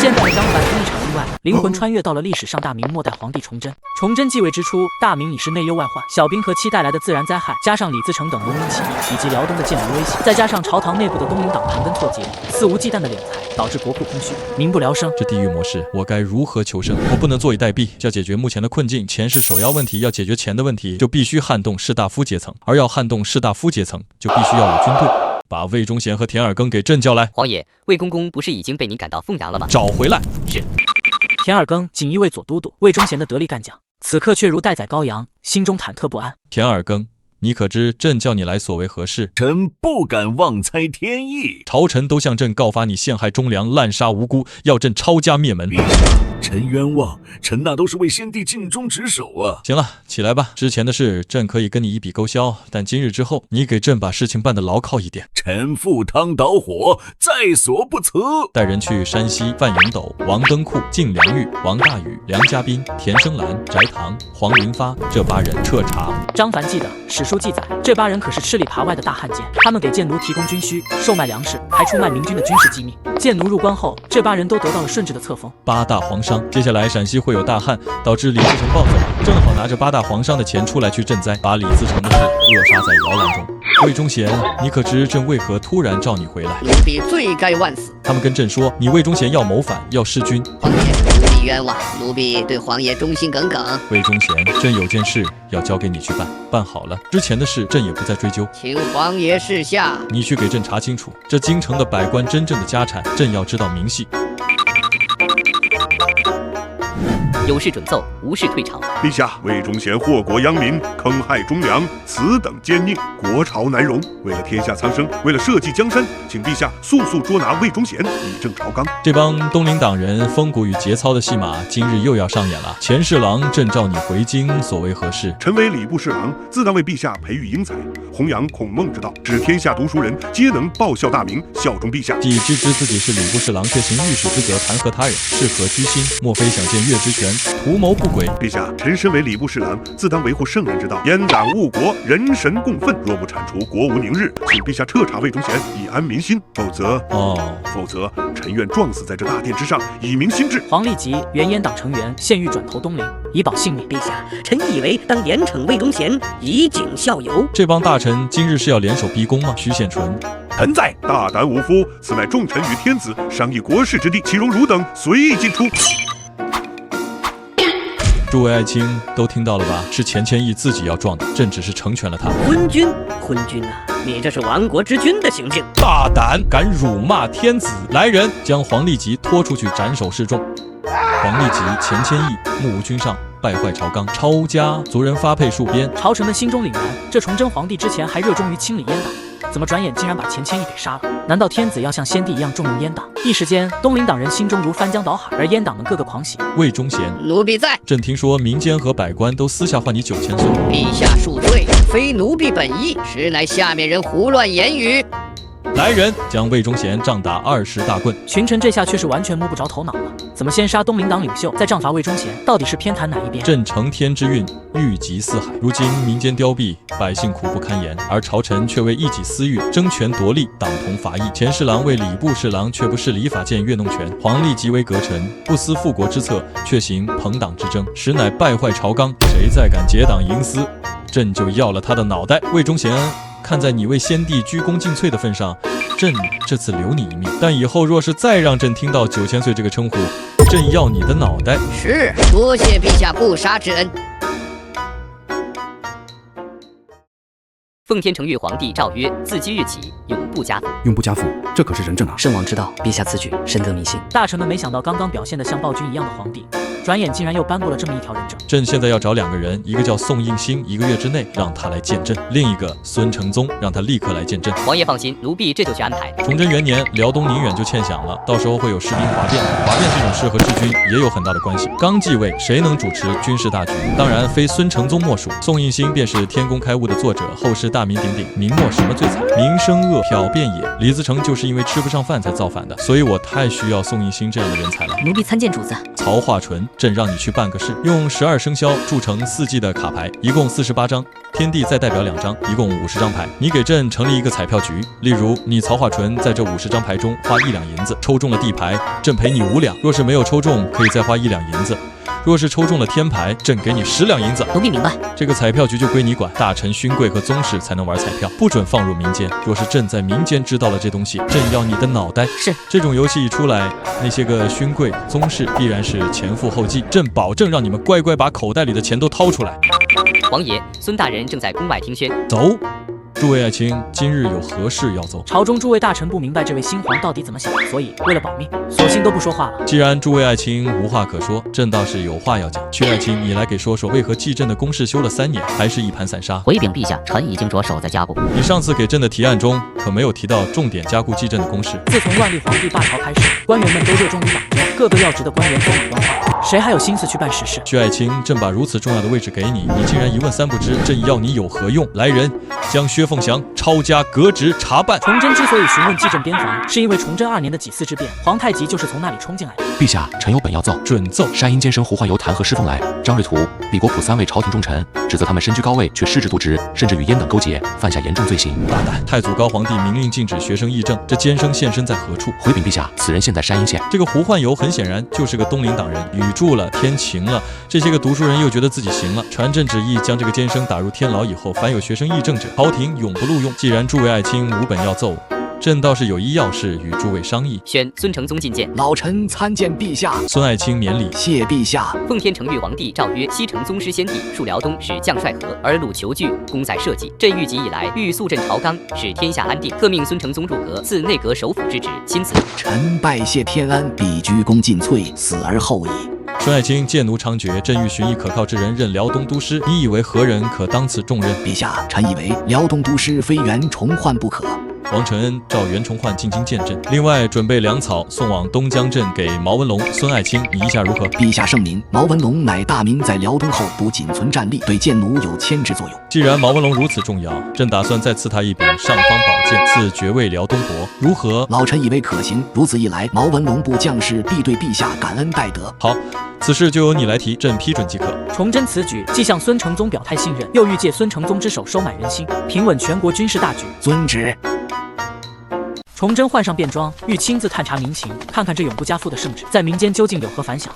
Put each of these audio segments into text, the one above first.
现在的张凡因一场意外，灵魂穿越到了历史上大明末代皇帝崇祯。崇祯继位之初，大明已是内忧外患，小冰河期带来的自然灾害，加上李自成等农民起义，以及辽东的建民威胁，再加上朝堂内部的东林党盘根错节，肆无忌惮的敛财，导致国库空虚，民不聊生。这地狱模式，我该如何求生？我不能坐以待毙，要解决目前的困境，钱是首要问题。要解决钱的问题，就必须撼动士大夫阶层，而要撼动士大夫阶层，就必须要有军队。把魏忠贤和田耳庚给朕叫来。皇爷，魏公公不是已经被您赶到凤阳了吗？找回来。是。田耳庚锦衣卫左都督，魏忠贤的得力干将，此刻却如待宰羔羊，心中忐忑不安。田耳庚，你可知朕叫你来所为何事？臣不敢妄猜天意。朝臣都向朕告发你陷害忠良，滥杀无辜，要朕抄家灭门。陛下，臣冤枉，臣那都是为先帝尽忠职守啊。行了，起来吧。之前的事，朕可以跟你一笔勾销，但今日之后，你给朕把事情办得牢靠一点。臣赴汤蹈火，在所不辞。带人去山西范永斗、王登库、晋良玉、王大宇、梁家斌、田生兰、翟唐、黄林发这8人彻查。张凡记得史书记载，这8人可是吃里扒外的大汉奸，他们给贱奴提供军需，售卖粮食，还出卖明军的军事机密。贱奴入关后，这8人都得到了顺治的册封。8大皇商，接下来陕西会有大旱，导致李自成暴走，正好拿着8大皇商的钱出来去赈灾，把李自成的事扼杀在摇篮中。魏忠贤，你可知朕为何突然召你回来？奴婢罪该万死。他们跟朕说，你魏忠贤要谋反，要弑君。皇爷，奴婢冤枉，奴婢对皇爷忠心耿耿。魏忠贤，朕有件事要交给你去办，办好了，之前的事朕也不再追究。请皇爷示下。你去给朕查清楚，这京城的百官真正的家产，朕要知道明细。有事准奏，无事退朝。陛下，魏忠贤祸国殃民，坑害忠良，此等奸佞，国朝难容。为了天下苍生，为了社稷江山，请陛下速速捉拿魏忠贤，以正朝纲。这帮东林党人风骨与节操的戏码，今日又要上演了。钱侍郎，朕召你回京，所为何事？臣为礼部侍郎，自当为陛下培育英才，弘扬孔孟之道，使天下读书人皆能报效大明，效忠陛下。既知自己是礼部侍郎，却行御史之责，弹劾他人，是何居心？莫非想见月之权，图谋不轨？陛下，臣身为礼部侍郎，自当维护圣人之道，阉党误国，人神共愤。若不铲除，国无宁日。请陛下彻查魏忠贤，以安民心。否则，臣愿撞死在这大殿之上，以明心志。黄立吉，原阉党成员，现欲转投东林，以保性命。陛下，臣以为当严惩魏忠贤，以儆效尤。这帮大臣今日是要联手逼宫吗？徐显纯，臣在，大胆无夫，此乃众臣与天子商议国事之地，岂容汝等随意进出？诸位爱卿都听到了吧？是钱谦益自己要撞的，朕只是成全了他。昏君啊，你这是亡国之君的行径！大胆，敢辱骂天子！来人，将黄立吉拖出去斩首示众。黄立吉、钱谦益目无君上，败坏朝纲，抄家，族人发配戍边。朝臣们心中凛然，这崇祯皇帝之前还热衷于清理阉党，怎么转眼竟然把钱谦益给杀了？难道天子要像先帝一样重用阉党？一时间，东林党人心中如翻江倒海，而阉党们个个狂喜。魏忠贤，奴婢在。朕听说民间和百官都私下换你9000岁。陛下恕罪，非奴婢本意，实乃下面人胡乱言语。来人，将魏忠贤杖打20大棍。群臣这下却是完全摸不着头脑了，怎么先杀东林党领袖，再杖罚魏忠贤？到底是偏袒哪一边？朕承天之运，欲集四海。如今民间凋敝，百姓苦不堪言，而朝臣却为一己私欲争权夺利，党同伐异。钱侍郎为礼部侍郎，却不视礼法见越弄权；黄立吉为阁臣，不思复国之策，却行朋党之争，实乃败坏朝纲。谁再敢结党营私，朕就要了他的脑袋。魏忠贤，看在你为先帝鞠躬尽瘁的份上，朕这次留你一命，但以后若是再让朕听到9000岁这个称呼，朕要你的脑袋。是，多谢陛下不杀之恩。奉天承运皇帝诏曰：自今日起，永不加赋。永不加赋，这可是仁政啊！圣王知道，陛下此举深得民心。大臣们没想到，刚刚表现得像暴君一样的皇帝，转眼竟然又颁布了这么一条仁政。朕现在要找2个人，一个叫宋应星，1个月之内让他来见朕；另一个孙承宗，让他立刻来见朕。皇爷放心，奴婢这就去安排。崇祯元年，辽东宁远就欠饷了，到时候会有士兵哗变，哗变这种事和治军也有很大的关系。刚继位，谁能主持军事大局？当然非孙承宗莫属。宋应星便是《天工开物》的作者，后世大名鼎鼎，明末什么最惨？民生恶，漂变也。李自成就是因为吃不上饭才造反的，所以我太需要宋应星这样的人才了。奴婢参见主子。曹化淳，朕让你去办个事，用12生肖铸成4季的卡牌，一共48张，天地再代表2张，一共50张牌。你给朕成立一个彩票局，例如你曹化淳在这50张牌中花1两银子，抽中了地牌，朕赔你5两；若是没有抽中，可以再花1两银子。若是抽中了天牌，朕给你10两银子。奴婢明白。这个彩票局就归你管，大臣、勋贵和宗室才能玩彩票，不准放入民间。若是朕在民间知道了这东西，朕要你的脑袋。是。这种游戏一出来，那些个勋贵、宗室必然是前赴后继，朕保证让你们乖乖把口袋里的钱都掏出来。王爷，孙大人正在宫外听宣。走。诸位爱卿，今日有何事要奏？朝中诸位大臣不明白这位新皇到底怎么想，所以为了保命，索性都不说话了。既然诸位爱卿无话可说，朕倒是有话要讲。薛爱卿，你来给说说，为何继朕的宫事修了3年，还是一盘散沙？回禀陛下，臣已经着手在加固。你上次给朕的提案中可没有提到重点加固继朕的宫事。自从万历皇帝罢朝开始，官员们都热衷于党争，各个要职的官员都已官化，谁还有心思去办实事？薛爱卿，朕把如此重要的位置给你，你竟然一问3不知，朕要你有何用？来人，将薛凤翔抄家革职查办。崇祯之所以询问继朕边防，是因为崇祯2年的几次之变，皇太极就是从那里冲进来的。陛下，臣有本要奏。准奏。山阴监生胡焕猷弹劾施凤来、张瑞图、李国普3位朝廷重臣，指责他们身居高位却失职渎职，甚至与阉党勾结，犯下严重罪行。大胆！太祖高皇帝明令禁止学生议政，这监生现身在何处？回禀陛下，此人现在山阴县。这个胡焕猷很显然就是个东林党人，雨住了，天晴了，这些个读书人又觉得自己行了，传朕旨意将这个监生打入天牢以后，凡有学生议政者，朝廷永不录用。既然诸位爱卿无本要奏，朕倒是有一要事与诸位商议。宣孙承宗觐见。老臣参见陛下。孙爱卿免礼。谢陛下。奉天承运皇帝诏曰：西城宗师先帝，戍辽东，使将帅和，而鲁求据，功在社稷。朕御己以来，欲肃镇朝纲，使天下安定，特命孙承宗入阁，赐内阁首辅之职，亲赐。臣拜谢天恩，必鞠躬尽瘁，死而后已。孙爱卿，谏奴猖獗，朕欲寻一可靠之人任辽东都师，你以为何人可当此重任？陛下，臣以为辽东都师非袁崇焕不可。王承恩召袁崇焕进京见朕，另外准备粮草送往东江镇给毛文龙、孙爱卿，你意下如何？陛下圣明，毛文龙乃大明在辽东后不仅存战力，对谏奴有牵制作用。既然毛文龙如此重要，朕打算再赐他一柄尚方宝剑，赐爵位辽东伯，如何？老臣以为可行。如此一来，毛文龙部将士必对陛下感恩戴德。好，此事就由你来提，朕批准即可。崇祯此举既向孙承宗表态信任，又欲借孙承宗之手收买人心，平稳全国军事大局。遵旨。崇祯换上便装，欲亲自探查民情，看看这永不加赋的圣旨在民间究竟有何反响。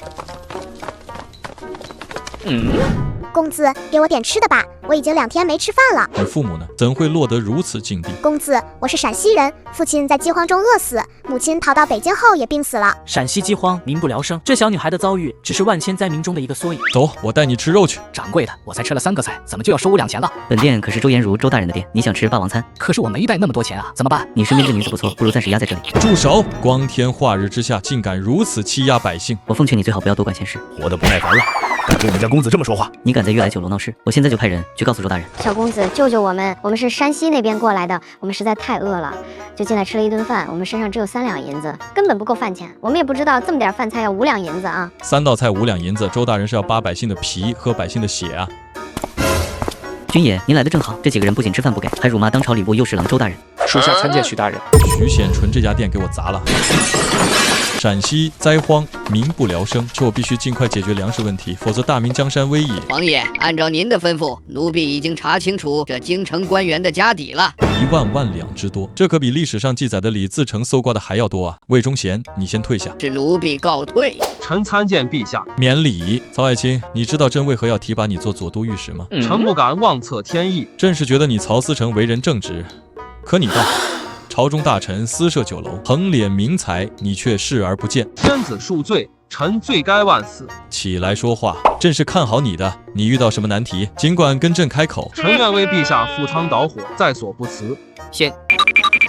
公子，给我点吃的吧，我已经2天没吃饭了。你父母呢？怎会落得如此境地？公子，我是陕西人，父亲在饥荒中饿死，母亲逃到北京后也病死了。陕西饥荒，民不聊生，这小女孩的遭遇只是万千灾民中的一个缩影。走，我带你吃肉去。掌柜的，我才吃了3个菜，怎么就要收5两钱了？本店可是周延儒周大人的店，你想吃霸王餐？可是我没带那么多钱啊，怎么办？你身边这名字不错，不如暂时压在这里。住手！光天化日之下，竟敢如此欺压百姓！我奉劝你最好不要多管闲事。活得不耐烦了，敢对我们家公子这么说话？你敢在悦来酒楼闹事，我现在就派人去告诉周大人。小公子，救救我们！我们是山西那边过来的，我们实在太饿了，就进来吃了一顿饭。我们身上只有3两银子，根本不够饭钱。我们也不知道这么点饭菜要5两银子啊！3道菜5两银子，周大人是要扒百姓的皮，喝百姓的血啊！军爷，您来的正好，这几个人不仅吃饭不给，还辱骂当朝礼部右侍郎周大人。属下参见许大人。徐显纯这家店给我砸了。陕西灾荒，民不聊生，这我必须尽快解决粮食问题，否则大明江山危矣。王爷，按照您的吩咐，奴婢已经查清楚这京城官员的家底了，1万两之多，这可比历史上记载的李自成搜刮的还要多啊！魏忠贤，你先退下。是奴婢告退。臣参见陛下。免礼。曹爱卿，你知道朕为何要提拔你做左都御史吗？臣不敢妄测天意。朕是觉得你曹思成为人正直，可你倒朝中大臣私设酒楼，横敛民财，你却视而不见。天子恕罪，臣罪该万死。起来说话，朕是看好你的。你遇到什么难题，尽管跟朕开口。臣愿为陛下赴汤蹈火，在所不辞。宣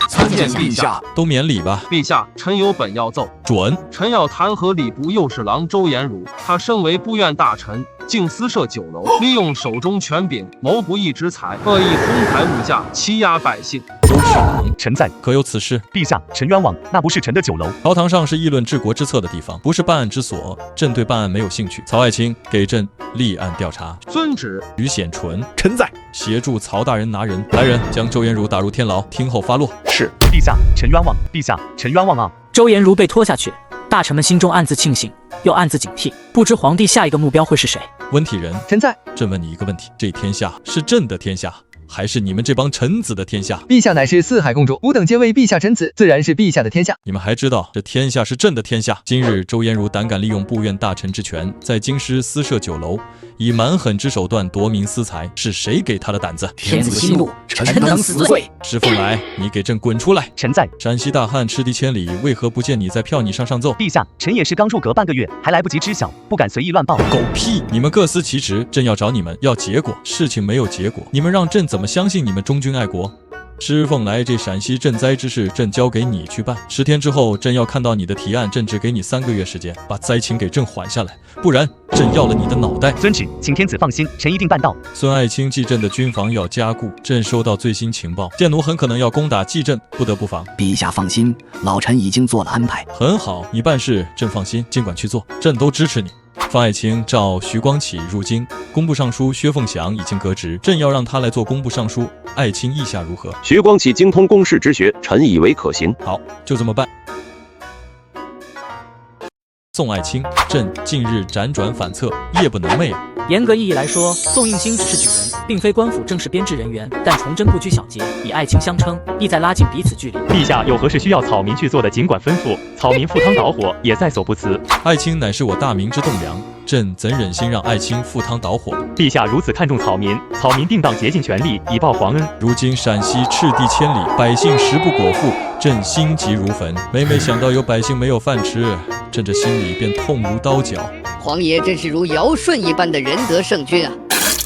参见陛下。都免礼吧。陛下，臣有本要奏。准。臣要弹劾礼部右侍郎周延儒，他身为部院大臣，竟私设酒楼，利用手中权柄谋不义之财，恶意哄抬物价，欺压百姓。周侍郎，臣在。可有此事？陛下，臣冤枉，那不是臣的酒楼。朝堂上是议论治国之策的地方，不是办案之所。朕对办案没有兴趣。曹爱卿，给朕立案调查。遵旨。于显纯，臣在。协助曹大人拿人。来人，将周延儒打入天牢，听候发落。是，陛下，臣冤枉。陛下，臣冤枉啊！周延儒被拖下去，大臣们心中暗自庆幸，又暗自警惕，不知皇帝下一个目标会是谁。温体仁，臣在。朕问你一个问题：这天下是朕的天下，还是你们这帮臣子的天下？陛下乃是四海共主，吾等皆为陛下臣子，自然是陛下的天下。你们还知道这天下是朕的天下？今日周延儒胆敢利用部院大臣之权，在京师私设酒楼，以蛮狠之手段夺民私财，是谁给他的胆子？天子息怒，臣等死罪。石凤来，你给朕滚出来！臣在。山西大汉赤地千里，为何不见你在票拟上奏？陛下，臣也是刚入阁半个月，还来不及知晓，不敢随意乱报。狗屁！你们各司其职，朕要找你们要结果，事情没有结果，你们让朕怎么相信你们忠君爱国？施凤来，这陕西赈灾之事，朕交给你去办。10天之后，朕要看到你的提案，朕只给你3个月时间，把灾情给朕缓下来，不然朕要了你的脑袋。遵旨，请天子放心，臣一定办到。孙爱卿冀镇的军防要加固，朕收到最新情报，建奴很可能要攻打冀镇，不得不防。陛下放心，老臣已经做了安排。很好，你办事朕放心，尽管去做，朕都支持你。方爱卿召徐光启入京，工部尚书薛凤翔已经革职，朕要让他来做工部尚书。爱卿意下如何？徐光启精通公事之学，臣以为可行。好，就这么办。宋爱卿，朕近日辗转反侧，夜不能寐啊。严格意义来说，宋应星只是举人，并非官府正式编制人员。但崇祯不拘小节，以爱卿相称，意在拉近彼此距离。陛下有何事需要草民去做的，尽管吩咐。草民赴汤蹈火，也在所不辞。爱卿乃是我大明之栋梁，朕怎忍心让爱卿赴汤蹈火？陛下如此看重草民，草民定当竭尽全力以报皇恩。如今陕西赤地千里，百姓食不果腹，朕心急如焚。每每想到有百姓没有饭吃，朕这心里便痛如刀绞。皇爷真是如尧舜一般的仁德圣君啊！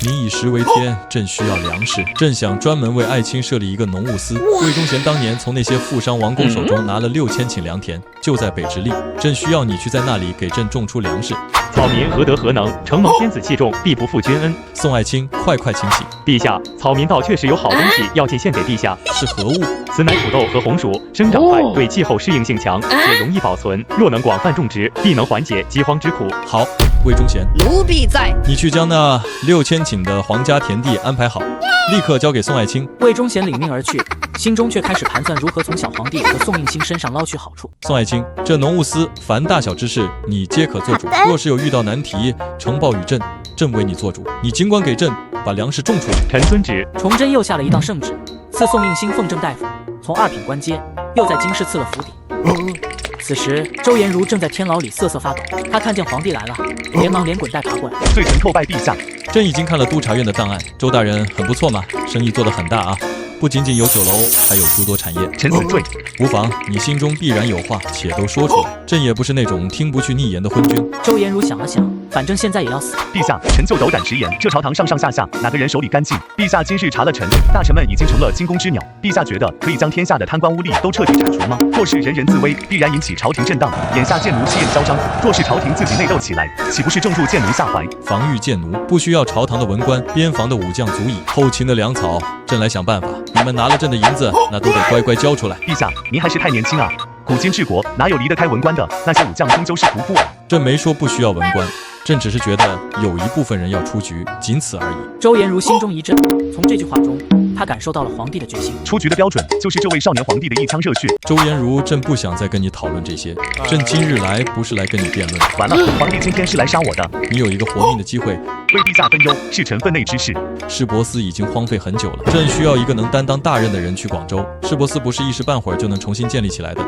民以食为天，朕需要粮食。朕想专门为爱卿设立一个农务司。魏忠贤当年从那些富商王公手中拿了6000顷良田，就在北直隶。朕需要你去在那里给朕种出粮食。草民何德何能？承蒙天子器重，必不负君恩。宋爱卿，快请起。陛下，草民倒确实有好东西要进献给陛下。是何物？此乃土豆和红薯，生长快，对气候适应性强，且容易保存。若能广泛种植，必能缓解饥荒之苦。好，魏忠贤，奴婢在。你去将那6000顷的皇家田地安排好，立刻交给宋爱卿。魏忠贤领命而去，心中却开始盘算如何从小皇帝和宋应星身上捞取好处。宋爱卿，这农务司凡大小之事，你皆可做主。若是有遇到难题，呈报与朕，朕为你做主。你尽管给朕把粮食种出来。臣遵旨。崇祯又下了一道圣旨，赐宋应星奉正大夫，从2品官阶，又在京师赐了府邸。此时，周延儒正在天牢里瑟瑟发抖。他看见皇帝来了，连忙连滚带爬过来。罪臣叩拜陛下。朕已经看了督察院的档案，周大人很不错嘛，生意做得很大啊。不仅仅有酒楼，还有诸多产业。臣死罪。无妨，你心中必然有话，且都说出来。朕也不是那种听不去逆言的昏君。周延儒想了想，反正现在也要死。陛下，臣就斗胆直言，这朝堂上上下下哪个人手里干净？陛下今日查了臣，大臣们已经成了惊弓之鸟。陛下觉得可以将天下的贪官污吏都彻底铲除吗？若是人人自危，必然引起朝廷震荡。眼下建奴气焰嚣张，若是朝廷自己内斗起来，岂不是正中建奴下怀？防御建奴不需要朝堂的文官，边防的武将足矣。后勤的粮草，朕来想办法。你们拿了朕的银子，那都得乖乖交出来。陛下，您还是太年轻啊！古今治国，哪有离得开文官的？那些武将终究是仆妇啊！朕没说不需要文官，朕只是觉得有一部分人要出局，仅此而已。周延儒心中一震，从这句话中，他感受到了皇帝的决心。出局的标准就是这位少年皇帝的一腔热血。周延儒，朕不想再跟你讨论这些。朕今日来不是来跟你辩论。完了，皇帝今天是来杀我的。你有一个活命的机会，为陛下分忧是臣分内之事。市舶司已经荒废很久了，朕需要一个能担当大任的人去广州。市舶司不是一时半会儿就能重新建立起来的。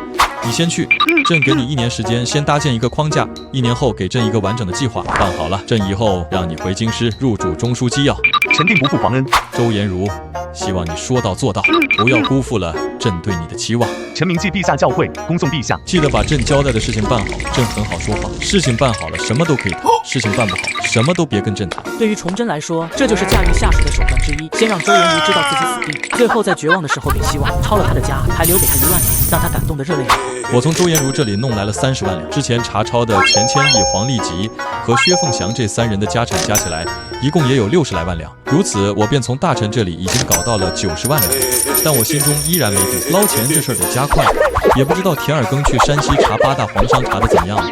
你先去，朕给你1年时间，先搭建一个框架，1年后给朕一个完整的计划，办好了，朕以后让你回京师入主中书机要。臣定不负皇恩。周延儒，希望你说到做到，不要辜负了朕对你的期望。臣铭记陛下教诲，恭送陛下。记得把朕交代的事情办好，朕很好说话。事情办好了，什么都可以谈；事情办不好，什么都别跟朕谈。对于崇祯来说，这就是驾驭下属的手段之一。先让周延儒知道自己死定，最后在绝望的时候给希望。抄了他的家，还留给他1万两，让他感动得热泪盈眶。我从周延儒这里弄来了30万两，之前查抄的钱谦益、黄立吉和薛凤翔这3人的家产加起来，一共也有60来万两。如此，我便从大臣这里已经搞到了90万两，但我心中依然没底，捞钱这事儿得加快。也不知道田尔庚去山西查8大皇商查得怎么样了。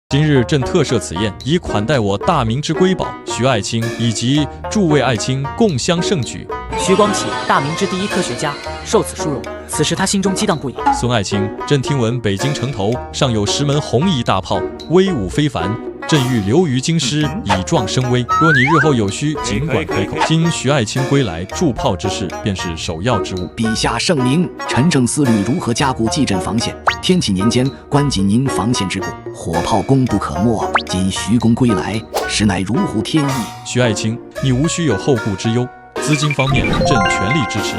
今日朕特设此宴，以款待我大明之瑰宝徐爱卿以及诸位爱卿共襄盛举。徐光启，大明之第一科学家，受此殊荣。此时他心中激荡不已。孙爱卿，朕听闻北京城头上有10门红夷大炮，威武非凡。朕欲留于京师，以壮声威。若你日后有需，尽管开口。今徐爱卿归来，铸炮之事便是首要之务。陛下圣明，臣正思虑如何加固蓟镇防线。天启年间，关紧宁防线之故，火炮功不可没。今徐公归来，实乃如虎添翼。徐爱卿，你无需有后顾之忧，资金方面，朕全力支持。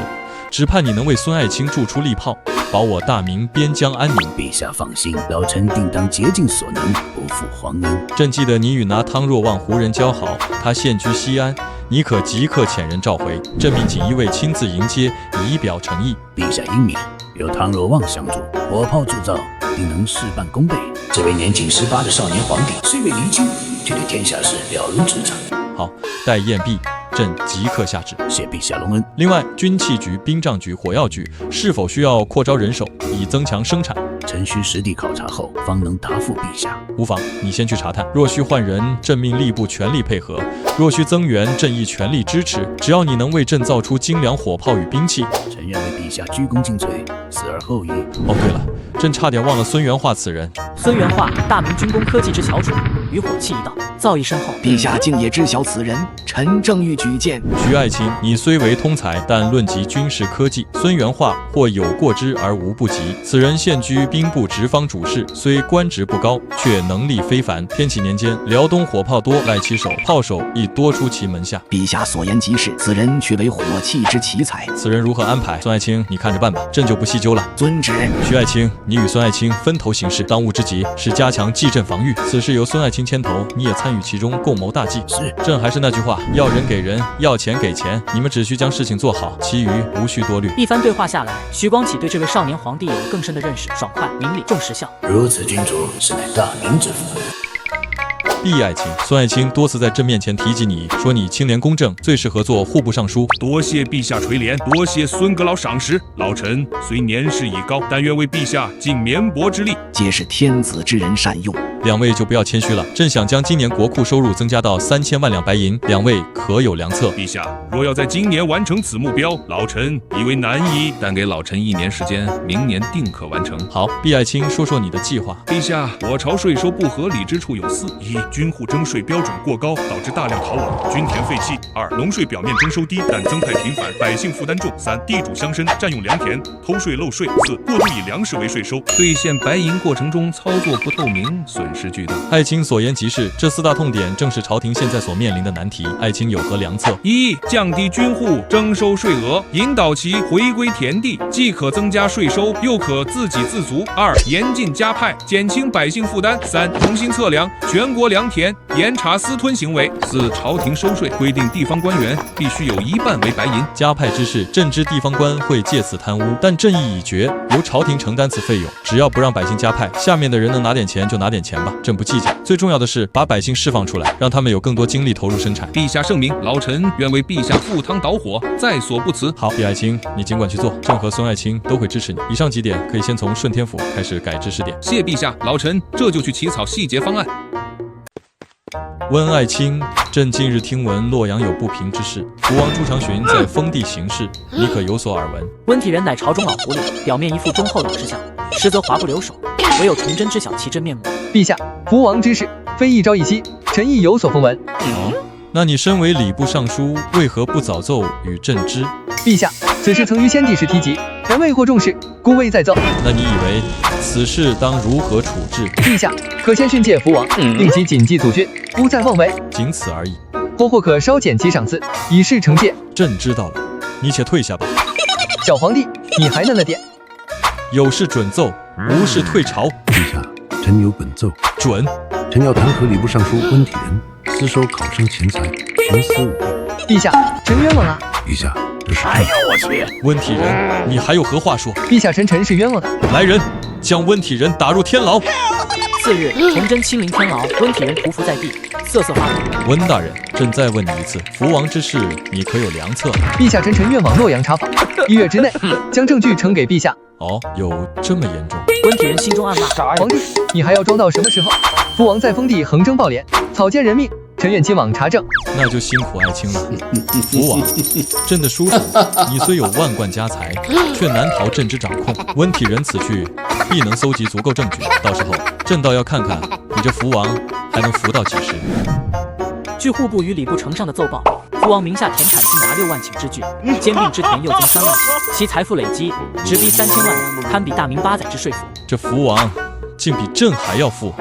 只盼你能为孙爱卿铸出利炮，保我大明边疆安宁。陛下放心，老臣定当竭尽所能，不负皇恩。朕记得你与拿汤若望胡人交好，他现居西安，你可即刻遣人召回。朕命锦衣卫亲自迎接，以表诚意。陛下英明，有汤若望相助，火炮铸造定能事半功倍。这位年仅18的少年皇帝，虽未离京，却对天下事了如指掌。好，待宴毕，朕即刻下旨，谢陛下隆恩。另外，军器局、兵帐局、火药局是否需要扩招人手，以增强生产？臣需实地考察后，方能答复陛下。无妨，你先去查探。若需换人，朕命吏部全力配合；若需增援，朕亦全力支持。只要你能为朕造出精良火炮与兵器，臣愿为陛下鞠躬尽瘁，死而后已。哦，对了，朕差点忘了孙元化此人。孙元化，大明军工科技之翘楚，与火器一道，造诣深厚。陛下竟也知晓此人，臣正欲举荐。徐爱卿，你虽为通才，但论及军事科技，孙元化或有过之而无不及。此人现居兵部直方主事，虽官职不高，却能力非凡。天启年间，辽东火炮多赖其手，炮手亦多出其门下。陛下所言极是，此人却为火器之奇才。此人如何安排？孙爱卿，你看着办吧，朕就不细究了。遵旨。徐爱卿，你与孙爱卿分头行事，当务之急是加强蓟镇防御。此事由孙爱卿牵头，你也参与其中，共谋大计。是。朕还是那句话，要人给人，要钱给钱，你们只需将事情做好，其余无需多虑。一番对话下来，徐光启对这位少年皇帝有了更深的认识，爽快、明理、重实效。如此君主，是乃大明之福。毕爱卿，孙爱卿多次在朕面前提及你，说你清廉公正，最适合做户部尚书。多谢陛下垂怜，多谢孙阁老赏识。老臣虽年事已高，但愿为陛下尽绵薄之力。皆是天子之人善用。两位就不要谦虚了，朕想将今年国库收入增加到3000万两白银，两位可有良策？陛下若要在今年完成此目标，老臣以为难矣。但给老臣1年时间，明年定可完成。好，毕爱卿说说你的计划。陛下，我朝税收不合理之处有4：一、军户征税标准过高，导致大量逃亡，均田废弃；2、农税表面征收低，但增派频繁，百姓负担重；3、地主乡绅占用良田，偷税漏税；4、过度以粮食为税收，兑现白银过程中操作不透明，损失巨大。爱卿所言极是，这4大痛点正是朝廷现在所面临的难题。爱卿有何良策？1、降低军户征收税额，引导其回归田地，既可增加税收，又可自给自足。2、严禁加派，减轻百姓负担。3、重新测量全国良田，严查私吞行为。4、朝廷收税规定地方官员必须有1半为白银。加派之事，朕知地方官会借此贪污，但朕意已决，由朝廷承担此费用。只要不让百姓加派，下面的人能拿点钱就拿点钱吧，朕不计较。最重要的是把百姓释放出来，让他们有更多精力投入生产。陛下圣明，老臣愿为陛下赴汤蹈火，在所不辞。好，毕爱卿，你尽管去做，朕和孙爱卿都会支持你。以上几点可以先从顺天府开始改知识点。谢陛下，老臣这就去起草细节方案。温爱卿，朕近日听闻洛阳有不平之事，福王朱常洵在封地行事，你可有所耳闻？温体仁乃朝中老狐狸，表面一副忠厚老实相，实则华不留手，唯有崇祯知晓其真面目。陛下，福王之事非一朝一夕，臣亦有所风闻。那你身为礼部尚书，为何不早奏与朕知？陛下，此事曾于先帝时提及，然未获重视，故未再奏。那你以为此事当如何处置？陛下，可先训诫福王，令其谨记祖训，不再妄为，仅此而已。或可稍减其赏赐，以示惩戒。朕知道了，你且退下吧。小皇帝，你还嫩了点。有事准奏，无事退朝。陛下，臣有本奏。准。臣要弹劾礼部尚书温体仁私收考生钱财，徇私舞弊。陛下，臣冤枉啊！陛下，这是哎呦我去！温体仁，你还有何话说？陛下，臣是冤枉的。来人，将温体仁打入天牢。次日，崇祯亲临天牢，温体仁匍匐在地，瑟瑟发抖。温大人，朕再问你一次，福王之事，你可有良策？陛下，臣愿往洛阳查访，1月之内将证据呈给陛下。哦，有这么严重？温体仁心中暗骂：皇帝，你还要装到什么时候？福王在封地横征暴敛，草菅人命，臣愿亲往查证。那就辛苦爱卿了。福王，朕的叔叔，你虽有万贯家财，却难逃朕之掌控。温体仁此去，必能搜集足够证据，到时候朕倒要看看你这福王还能福到几时。据户部与礼部呈上的奏报，福王名下田产竟达6万顷之巨，兼并之田又增3万顷，其财富累积直逼3000万两，堪比大明8载之税赋。这福王竟比朕还要富！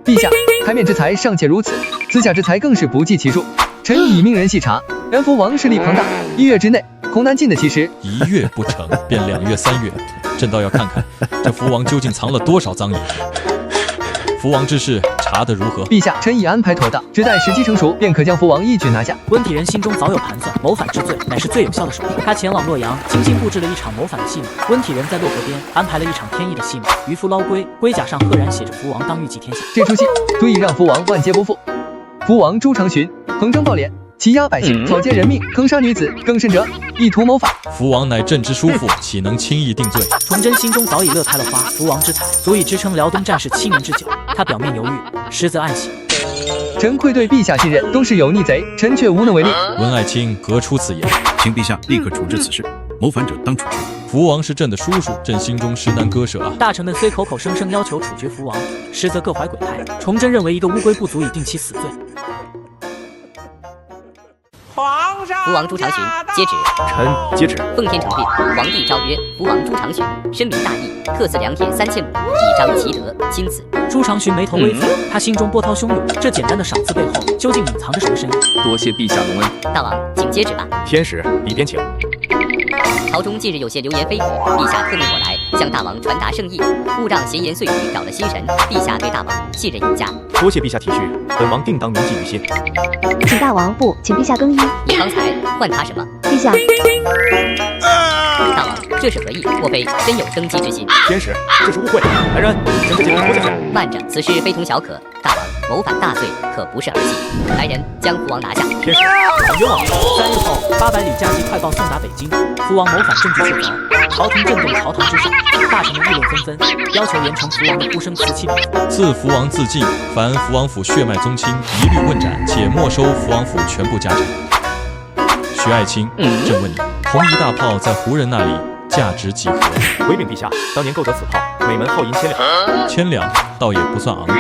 陛下，台面之财尚且如此，私下之财更是不计其数。臣已命人细查，然福王势力庞大，1月之内恐难尽得其实。1月不成，便2月、3月，朕倒要看看这福王究竟藏了多少赃银。福王之事查得如何？陛下，臣已安排妥当，只待时机成熟，便可将福王一举拿下。温体仁心中早有盘算，谋反治罪乃是最有效的手段。他前往洛阳，精心布置了一场谋反的戏码。温体仁在洛河边安排了一场天意的戏码，渔夫捞龟，龟甲上赫然写着“福王当御祭天下”。这出戏足以让福王万劫不复。福王朱长洵横征暴敛，欺压百姓，草菅人命，坑杀女子，更甚者意图谋反。福王乃朕之叔父，岂能轻易定罪？崇祯心中早已乐开了花，福王之才足以支撑辽东战事7年之久。他表面犹豫，实则暗喜。臣愧对陛下信任，东市有逆贼，臣却无能为力。温爱卿何出此言？请陛下立刻处置此事，谋反者当处决。福王是朕的叔叔，朕心中实难割舍啊！大臣们虽口口声声要求处决福王，实则各怀鬼胎。崇祯认为一个乌龟不足以定其死罪。福王朱长洵接旨。臣接旨。奉天承运，皇帝诏曰：福王朱长洵深明大义，特赐良田3000亩，以彰其德。钦此。朱长洵眉头微蹙，他心中波涛汹涌。这简单的赏赐背后，究竟隐藏着什么深意？多谢陛下隆恩。大王，请接旨吧。天使，里边请。朝中近日有些流言蜚语，陛下特命我来向大王传达圣意，勿让闲言碎语扰了心神。陛下对大王信任有加，多谢陛下体恤，本王定当铭记于心。请大王不，请陛下更衣。你刚才唤他什么？陛下。大王，这是何意？莫非真有登基之心？天使，这是误会。来人，将这贱人拖下去。慢着，此事非同小可。大王谋反大罪，可不是儿戏。来人，将福王拿下。天使，冤枉！3日后，800里加急快报送达北京，福王谋反证据确凿，朝廷震动朝堂之上，大臣们议论纷纷，要求严惩福王的呼声此起彼伏。自福王自尽，凡福王府血脉宗亲一律问斩，且没收福王府全部家产。徐爱卿，朕问你，红夷大炮在胡人那里价值几何？回禀陛下，当年购得此炮，每门耗银1000两。1000两倒也不算昂贵。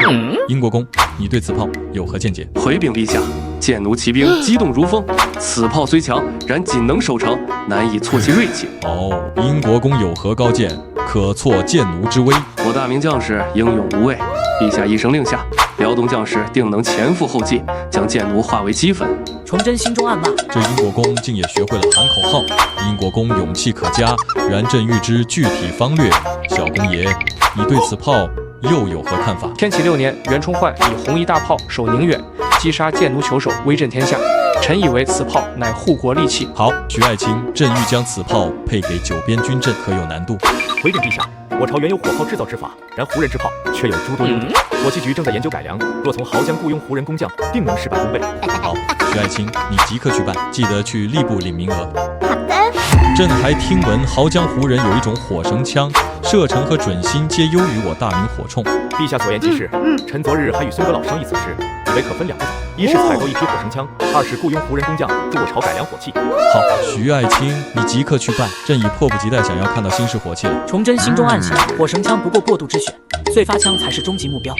英国公，你对此炮有何见解？回禀陛下，剑奴骑兵机动如风，此炮虽强，然仅能守城，难以挫其锐气。哦，英国公有何高见，可挫剑奴之威？我大明将士英勇无畏，陛下一声令下，辽东将士定能前赴后继，将剑奴化为齑粉。崇祯心中暗骂，这英国公竟也学会了喊口号。英国公勇气可嘉，然朕欲知具体方略。小公爷，你对此炮又有何看法？天启6年，袁崇焕以红夷大炮守宁远，击杀剑奴囚首，威震天下。臣以为此炮乃护国利器。好，徐爱卿，朕欲将此炮配给9边军阵，可有难度？回禀陛下，我朝原有火炮制造之法，然胡人之炮却有诸多优点。火器局正在研究改良，若从濠江雇佣胡人工匠，定能事半功倍。好，徐爱卿，你即刻去办，记得去吏部领名额。好的。朕还听闻濠江胡人有一种火绳枪，射程和准心皆优于我大明火铳。陛下所言极是。臣昨日还与孙阁老商议此事，以为可分2步走：一是采购一批火绳枪，2是雇佣胡人工匠助我朝改良火器。好，徐爱卿，你即刻去办，朕已迫不及待想要看到新式火器了。崇祯心中暗想，火绳枪不过过渡之选，碎发枪才是终极目标。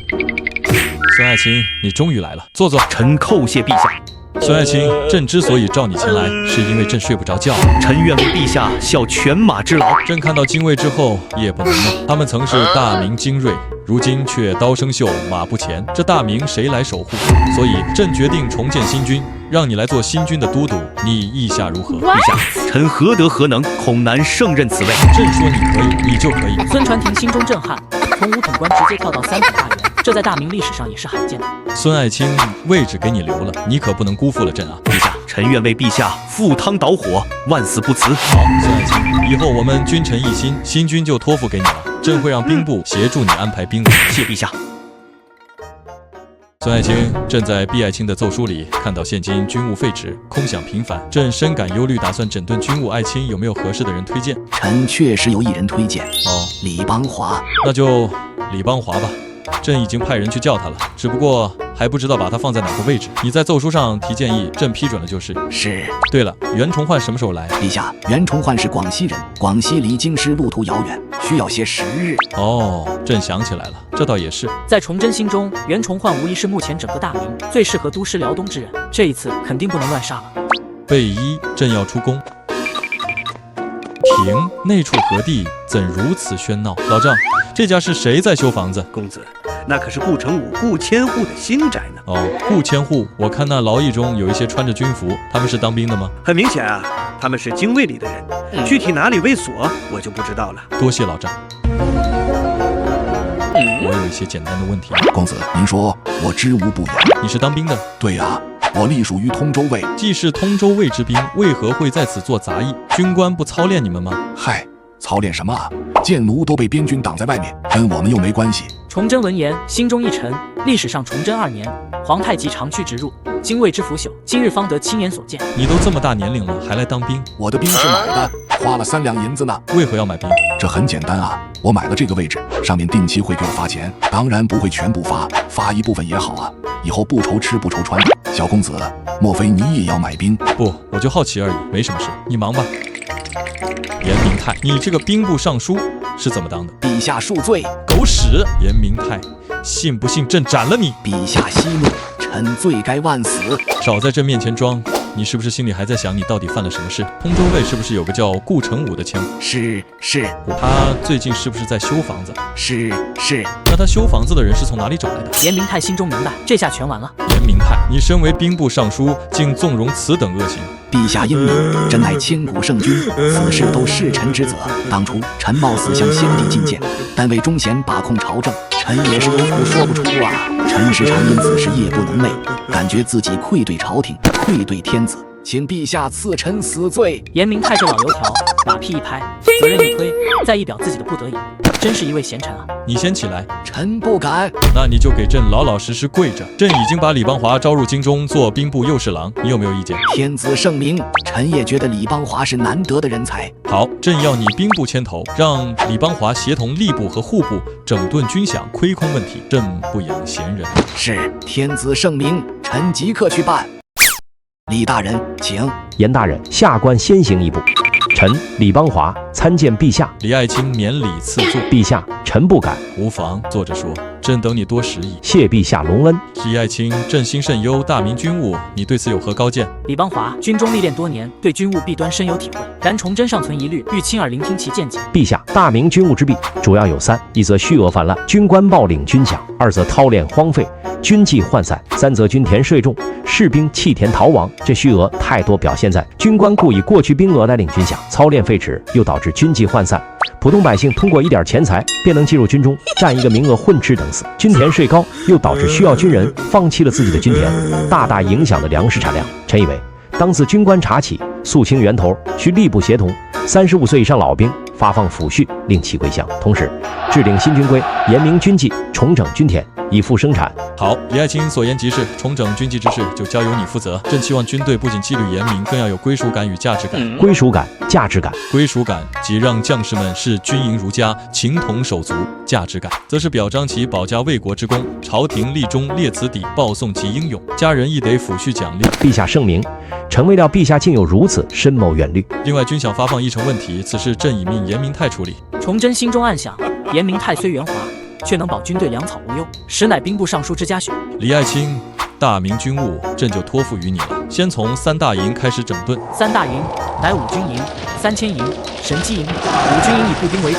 孙爱卿，你终于来了，坐坐。臣叩谢陛下。孙爱卿，朕之所以召你前来，是因为朕睡不着觉。臣愿为陛下效犬马之劳。朕看到精卫之后，夜不能寐。他们曾是大明精锐，如今却刀生锈，马不前。这大明谁来守护？所以朕决定重建新军，让你来做新军的都督，你意下如何？陛下，臣何德何能，恐难胜任此位。朕说你可以，你就可以。孙传庭心中震撼，从5品官直接跳到3品大员，这在大明历史上也是罕见的。孙爱卿，位置给你留了，你可不能辜负了朕啊！陛下，臣愿为陛下赴汤蹈火，万死不辞。好，孙爱卿，以后我们君臣一心，新军就托付给你了。朕会让兵部协助你安排兵务。谢陛下。孙爱卿，朕在毕爱卿的奏书里看到现今军务废止，空饷频繁，朕深感忧虑，打算整顿军务。爱卿有没有合适的人推荐？臣确实有一人推荐。哦，李邦华。那就李邦华吧。朕已经派人去叫他了，只不过还还不知道把它放在哪个位置。你在奏书上提建议，朕批准了就是。是。对了，袁崇焕什么时候来？陛下，袁崇焕是广西人，广西离京师路途遥远，需要些时日。哦，朕想起来了，这倒也是。在崇祯心中，袁崇焕无疑是目前整个大明最适合督师辽东之人，这一次肯定不能乱杀了。备一，朕要出宫。停！内处何地？怎如此喧闹？老丈，这家是谁在修房子？公子，那可是顾成武、顾千户的新宅呢。哦，顾千户，我看那劳役中有一些穿着军服，他们是当兵的吗？很明显啊，他们是京卫里的人，具体哪里卫所我就不知道了。多谢老丈。我有一些简单的问题。公子，您说，我知无不言。你是当兵的？对呀。我隶属于通州卫，既是通州卫之兵，为何会在此做杂役？军官不操练你们吗？嗨，操练什么啊？贱奴都被边军挡在外面，跟我们又没关系。崇祯闻言，心中一沉。历史上崇祯2年，皇太极长驱直入，京卫之腐朽，今日方得亲眼所见。你都这么大年龄了，还来当兵？我的兵是买的，花了3两银子呢。为何要买兵？这很简单啊，我买了这个位置，上面定期会给我发钱，当然不会全部发，发一部分也好啊，以后不愁吃不愁穿。小公子，莫非你也要买兵？不，我就好奇而已，没什么事，你忙吧。严明泰，你这个兵部尚书是怎么当的？陛下恕罪。狗屎！严明泰，信不信朕斩了你？陛下息怒，臣罪该万死。少在朕面前装，你是不是心里还在想你到底犯了什么事？通州卫是不是有个叫顾成武的枪？是。他最近是不是在修房子？是。那他修房子的人是从哪里找来的？严明泰心中明白，这下全完了。严明泰，你身为兵部尚书，竟纵容此等恶行。陛下英明，朕乃千古圣君，此事都是臣之责。当初臣冒死向先帝进谏，但为忠贤把控朝政，臣也是有苦说不出啊。陈世常因此事夜不能寐，感觉自己愧对朝廷，愧对天子，请陛下赐臣死罪。严明泰这老油条，马屁一拍，责任一推，再一表自己的不得已，真是一位贤臣啊！你先起来。臣不敢。那你就给朕老老实实跪着。朕已经把李邦华招入京中做兵部右侍郎，你有没有意见？天子圣明，臣也觉得李邦华是难得的人才。好，朕要你兵部牵头，让李邦华协同吏部和户部整顿军饷亏空问题。朕不养闲人。是，天子圣明，臣即刻去办。李大人，请。严大人，下官先行一步。臣李邦华参见陛下。李爱卿免礼赐座。陛下，臣不敢。无妨，坐着说。朕等你多时矣。谢陛下隆恩。李爱卿，朕心甚忧大明军务，你对此有何高见？李邦华军中历练多年，对军务弊端深有体会，然崇祯尚存疑虑，欲亲耳聆听其见解。陛下，大明军务之弊主要有3：一则虚额泛滥，军官暴领军饷；二则操练荒废，军纪涣散；三则军田税重，士兵弃田逃亡。这虚额太多表现在军官故以过去兵额来领军饷，操练废弛，又导致军纪涣散。普通百姓通过一点钱财便能进入军中，占一个名额混吃等死。军田税高，又导致需要军人放弃了自己的军田，大大影响了粮食产量。臣以为，当次军官查起，肃清源头，需吏部协同，35岁以上老兵发放抚恤，令其归乡。同时，制定新军规，严明军纪，重整军田，以复生产。好，李爱卿所言极是，重整军纪之事就交由你负责。朕期望军队不仅纪律严明，更要有归属感与价值感。归属感、价值感。归属感即让将士们视军营如家，情同手足；价值感则是表彰其保家卫国之功，朝廷立忠列此底，报颂其英勇，家人亦得抚恤奖励。陛下圣明，臣未料陛下竟有如此深谋远虑。另外，军饷发放议程问题，此事朕已命严明泰处理。崇祯心中暗想，严明泰虽圆滑，却能保军队粮草无忧，实乃兵部尚书之嘉许。李爱卿，大明军务朕就托付于你了，先从3大营开始整顿。3大营乃5军营、3000营、神机营。5军营以步兵为主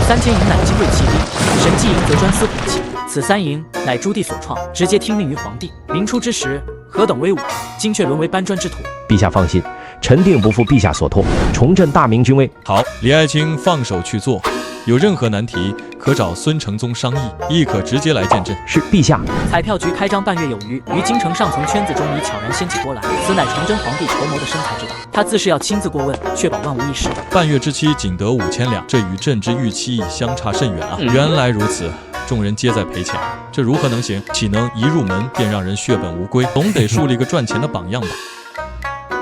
，3000营乃精锐骑兵，神机营则专司火器。此3营乃朱棣所创，直接听命于皇帝。明初之时，何等威武，今却沦为搬砖之徒。陛下放心，臣定不负陛下所托，重振大明军威。好，李爱卿放手去做。有任何难题，可找孙承宗商议，亦可直接来见朕。是，陛下。彩票局开张半月有余，于京城上层圈子中已悄然掀起波澜。此乃崇祯皇帝筹谋的生财之道，他自是要亲自过问，确保万无一失。半月之期仅得5000两，这与朕之预期相差甚远啊！原来如此，众人皆在赔钱，这如何能行？岂能一入门便让人血本无归？总得树立个赚钱的榜样吧。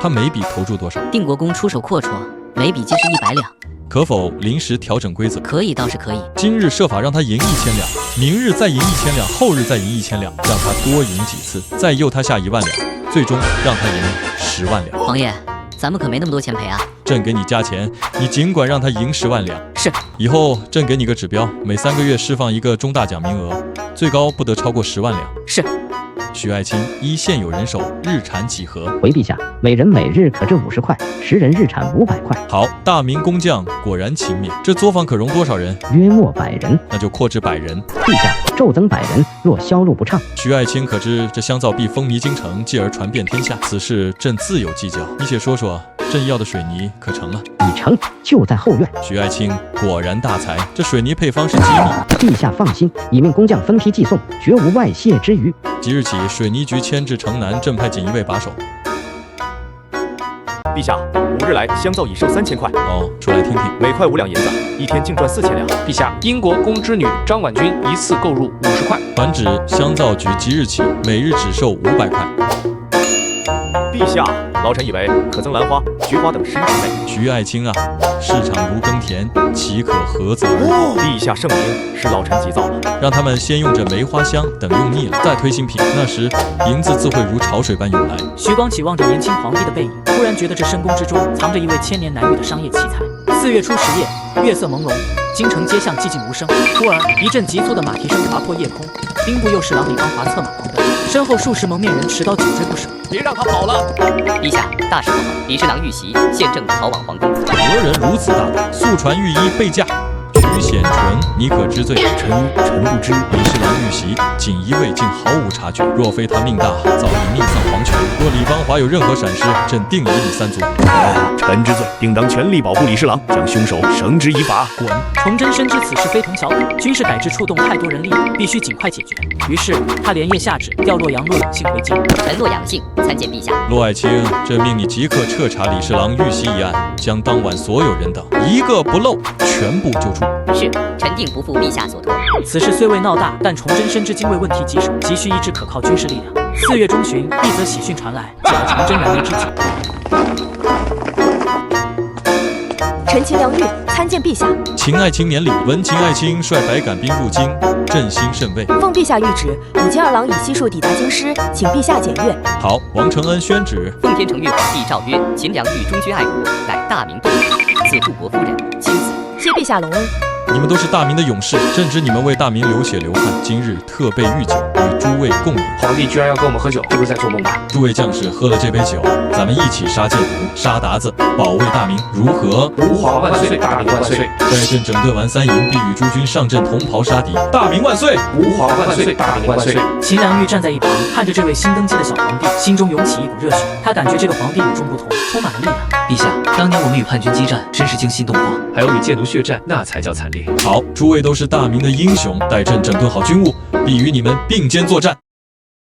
他每笔投注多少？定国公出手阔绰，每笔皆是100两。可否临时调整规则？可以，倒是可以。今日设法让他赢1000两，明日再赢1000两，后日再赢1000两，让他多赢几次，再诱他下1万两，最终让他赢10万两。王爷，咱们可没那么多钱赔啊！朕给你加钱，你尽管让他赢10万两。是。以后朕给你个指标，每3个月释放一个中大奖名额，最高不得超过10万两。是。许爱卿依现有人手，日产几何？回陛下，每人每日可至50块，10人日产500块。好，大明工匠果然勤勉。这作坊可容多少人？约莫100人。那就扩至100人。陛下，骤增100人，若销路不畅。许爱卿可知这香皂必风靡京城，继而传遍天下？此事朕自有计较。你且说说，朕要的水泥可成了？已成，就在后院。许爱卿果然大才，这水泥配方是机密。陛下放心，已命工匠分批寄送，绝无外泄之虞。即日起，水泥局迁至城南，朕派锦衣卫把守。陛下，5日来香皂已售3000块。哦，出来听听。每块5两银子，一天竟赚4000两。陛下，英国公织女张婉君一次购入50块。传旨，香皂局即日起每日只售500块。陛下，老臣以为可增兰花、菊花等10之类。徐爱卿啊，市场如耕田，岂可何则？陛下圣明，是老臣急躁了。让他们先用这梅花香等用腻了，再推新品，那时银子自会如潮水般涌来。徐光启望着年轻皇帝的背影，突然觉得这深宫之中藏着一位千年难遇的商业奇才。4月初10夜，月色朦胧，京城街巷寂静无声。突而一阵急促的马蹄声划破夜空，兵部右侍郎李芳华策马狂奔，身后数十蒙面人持刀紧追不舍。别让他跑了！陛下，大事不好，李侍郎遇袭，现正逃往皇宫。何人如此大胆？速传御医备驾。徐显纯，你可知罪？臣不知。李侍郎遇袭，锦衣卫竟毫无察觉。若非他命大，早已命丧黄泉。若李芳华有任何闪失，朕定以你3族。臣之罪，定当全力保护李侍郎，将凶手绳之以法。滚！崇祯深知此事非同小可，军事改制触动太多人利益，必须尽快解决。于是他连夜下旨，调洛阳、洛养性回京。臣洛养性参见陛下。洛爱卿，朕命你即刻彻查李侍郎遇袭一案，将当晚所有人等一个不漏全部揪出。是，臣定不负陛下所托。此事虽未闹大，但崇祯深知精卫问题棘手，急需一支可靠军事力量。4月中旬，一则喜讯传来，使得崇祯燃眉之急。臣秦良玉参见陛下。秦爱卿免礼。闻秦爱卿率百杆兵入京，朕心甚慰。奉陛下谕旨，5千2郎已悉数抵达京师，请陛下检阅。好，王承恩宣旨。奉天承运皇帝诏曰：秦良玉忠君爱国，乃大明顿悟，自护国夫人亲子。谢陛下隆恩。你们都是大明的勇士，朕知你们为大明流血流汗，今日特备御酒与诸位共饮。皇帝居然要跟我们喝酒，这不是在做梦吧？诸位将士喝了这杯酒，咱们一起杀奸徒、杀鞑子，保卫大明，如何？吾皇万岁，大明万岁！待朕整顿完3营，必与诸军上阵同袍杀敌。大明万岁！吾皇万岁，大明万岁！秦良玉站在一旁，看着这位新登基的小皇帝，心中涌起一股热血。他感觉这个皇帝与众不同，充满了力量。陛下，当年我们与叛军激战，真是惊心动魄。还有与剑奴血战，那才叫惨烈。好，诸位都是大明的英雄，待朕整顿好军务，必与你们并肩作战。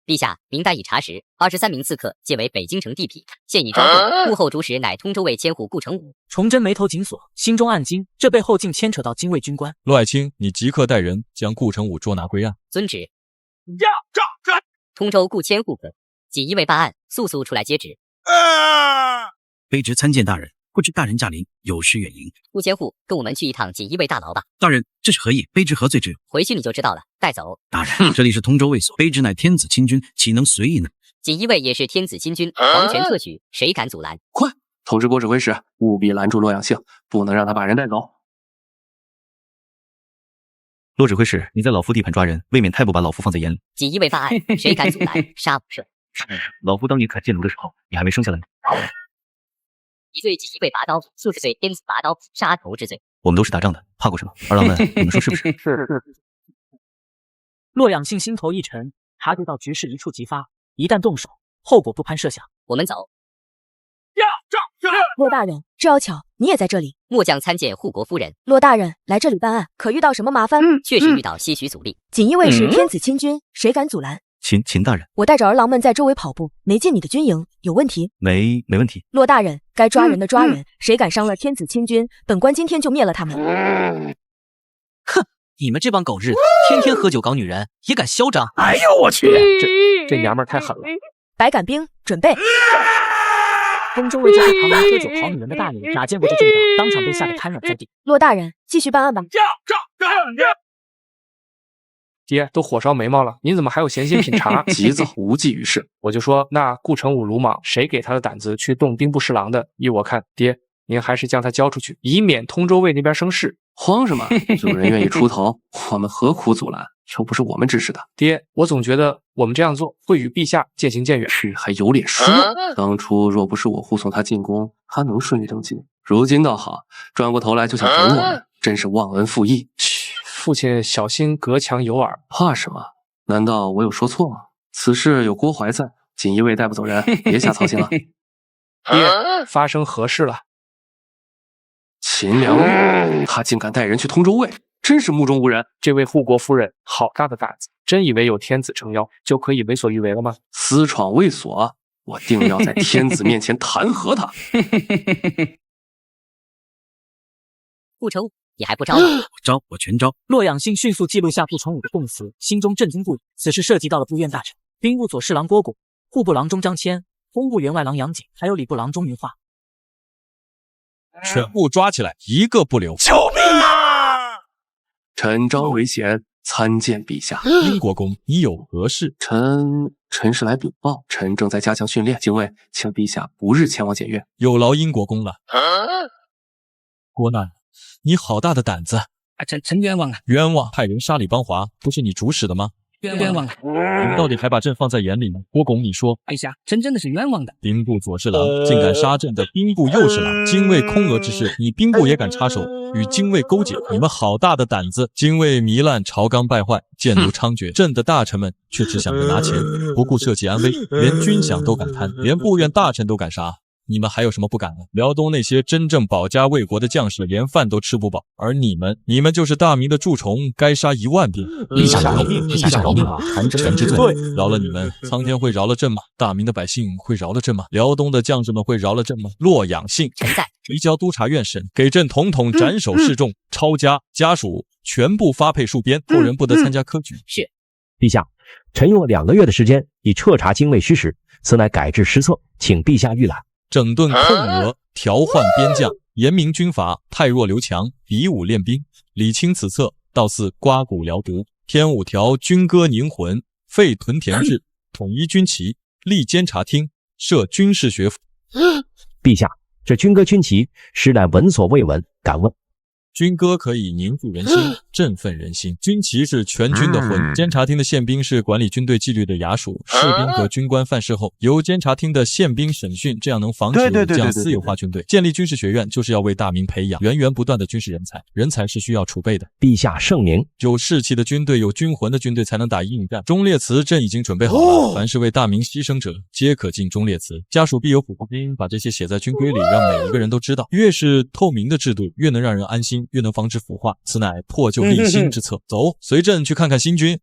陛下，明代已查实，23名刺客皆为北京城地痞，现已招供。幕后主使乃通州卫千户顾成武。崇祯眉头紧锁，心中暗惊，这背后竟牵扯到精卫军官。骆爱卿，你即刻带人将顾成武捉拿归案。遵旨。通州顾千户可，锦衣卫办案，速速出来接旨。卑职参见大人，不知大人驾临，有失远迎。顾千户，跟我们去一趟锦衣卫大牢吧。大人，这是何意？卑职何罪之有？回去你就知道了。带走。大人，这里是通州卫所，卑职乃天子亲军，岂能随意呢？锦衣卫也是天子亲军，皇权特许，谁敢阻拦？快通知郭指挥使，务必拦住洛阳性，不能让他把人带走。骆指挥使，你在老夫地盘抓人，未免太不把老夫放在眼里。锦衣卫办案，谁敢阻拦？杀不赦。老夫当年砍剑奴的时候，你还没生下来呢。一罪锦衣卫拔刀，数十罪天子拔刀，杀头之罪。我们都是打仗的，怕过什么？二郎们，你们说是不是？是。洛养性心头一沉，察觉到局势一触即发，一旦动手，后果不堪设想。我们走。骆大人，这要巧，你也在这里。末将参见护国夫人。骆大人来这里办案，可遇到什么麻烦？确实遇到些许阻力。锦衣卫是天子亲军，谁敢阻拦？秦大人，我带着儿郎们在周围跑步，没进你的军营，有问题？没问题。骆大人，该抓人的抓人，谁敢伤了天子亲军，本官今天就灭了他们。哼，你们这帮狗日的，天天喝酒搞女人，也敢嚣张？哎呦我去，这娘们儿太狠了。百杆兵准备。通州卫家对旁边喝酒好女人的大爷，哪见过这阵仗，当场被吓得瘫软在地。骆大人，继续办案吧。爹，都火烧眉毛了，您怎么还有闲心品茶？急躁无济于事。我就说那顾城武鲁莽，谁给他的胆子去动兵部侍郎的？依我看，爹，您还是将他交出去，以免通州卫那边生事。慌什么？有人愿意出头，我们何苦阻拦？又不是我们指使的。爹，我总觉得我们这样做会与陛下渐行渐远。还有脸说？当初若不是我护送他进宫，他能顺利登基？如今倒好，转过头来就想整我们，真是忘恩负义。父亲小心隔墙有耳。怕什么？难道我有说错吗？此事有郭淮在，锦衣卫带不走人，别瞎操心了。爹，发生何事了？秦良玉，他竟敢带人去通州卫，真是目中无人。这位护国夫人好大的胆子，真以为有天子撑腰就可以为所欲为了吗？私闯卫所，我定要在天子面前弹劾他。顾城武，你还不招吗？我招，我全招。洛阳信迅速记录下顾城武的供词，心中震惊不已。此事涉及到了部院大臣、兵部左侍郎郭拱、户部郎中张骞、工部员外郎杨景，还有礼部郎中云化。全部抓起来，一个不留！救命啊！臣招为贤，参见陛下。英国公，你有何事？臣是来禀报，臣正在加强训练，警卫，请陛下不日前往检阅。有劳英国公了。郭难，你好大的胆子！臣冤枉了。冤枉！派人杀李邦华，不是你主使的吗？冤枉了。你到底还把朕放在眼里吗？郭拱，你说。陛下，臣真的是冤枉的。兵部左侍郎竟敢杀朕的兵部右侍郎，精卫空额之事，你兵部也敢插手，与精卫勾结，你们好大的胆子！精卫糜烂，朝纲败坏，剑奴猖獗，朕的大臣们却只想着拿钱，不顾社稷安危，连军饷都敢贪，连部院大臣都敢杀。你们还有什么不敢的？辽东那些真正保家卫国的将士，连饭都吃不饱，而你们就是大明的蛀虫，该杀10000遍。陛下饶命！陛下饶命啊！臣之罪。饶了你们，苍天会饶了朕吗？大明的百姓会饶了朕吗？辽东的将士们会饶了朕吗？洛阳信，臣在。移交督察院审，给朕统统斩首示众，抄家家属全部发配戍边，后人不得参加科举。是。陛下，臣用了2个月的时间，以彻查精卫虚实，此乃改制失策，请陛下预览。整顿控额，调换边将，严明军法，汰弱留强，比武练兵，理清此策，道似刮骨疗毒。添5条军歌凝魂，废屯田制，统一军旗，立监察厅，设军事学府。陛下，这军歌军旗实乃闻所未闻，敢问军歌可以凝聚人心，振奋人心。军旗是全军的魂，监察厅的宪兵是管理军队纪律的衙署，士兵和军官犯事后，由监察厅的宪兵审讯，这样能防止武将私有化军队。建立军事学院就是要为大明培养源源不断的军事人才，人才是需要储备的。陛下圣明，有士气的军队，有军魂的军队才能打英勇战。忠烈祠朕已经准备好了，凡是为大明牺牲者，皆可进忠烈祠，家属必有抚恤金，把这些写在军规里，让每一个人都知道。越是透明的制度，越能让人安心，越能防止腐化，此乃破旧立新之策。走，随朕去看看新军。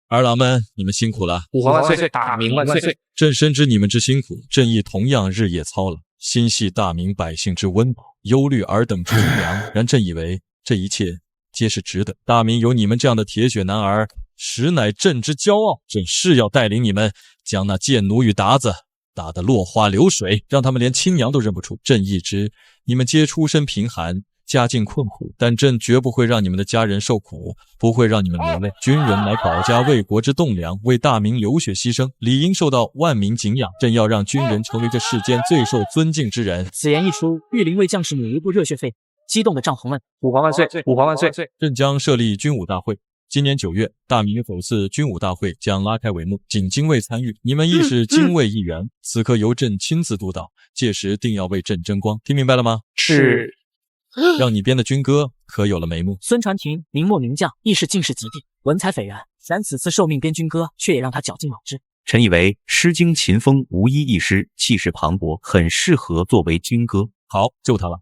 儿郎们，你们辛苦了！吾皇万岁，大明万岁！朕深知你们之辛苦，朕亦同样日夜操劳，心系大明百姓之温饱，忧虑尔等之军粮。然朕以为这一切皆是值得。大明有你们这样的铁血男儿，实乃朕之骄傲。朕誓要带领你们，将那贱奴与鞑子打得落花流水，让他们连亲娘都认不出。朕亦知你们皆出身贫寒，家境困苦，但朕绝不会让你们的家人受苦，不会让你们流泪。军人乃保家卫国之栋梁，为大明流血牺牲，理应受到万民敬仰。朕要让军人成为这世间最受尊敬之人。此言一出，御林卫将士们无不热血沸腾，激动的涨红了。吾皇万岁！吾皇万岁！朕将设立军武大会，今年9月，大明首次军武大会将拉开帷幕，仅精卫参与，你们亦是精卫一员，此刻由朕亲自督导，届时定要为朕争光，听明白了吗？是。让你编的军歌可有了眉目。孙传庭明末名将，亦是进士及第，文采斐然，然此次受命编军歌，却也让他绞尽脑汁。臣以为《诗经·秦风·无一》一诗气势磅礴，很适合作为军歌。好，就他了。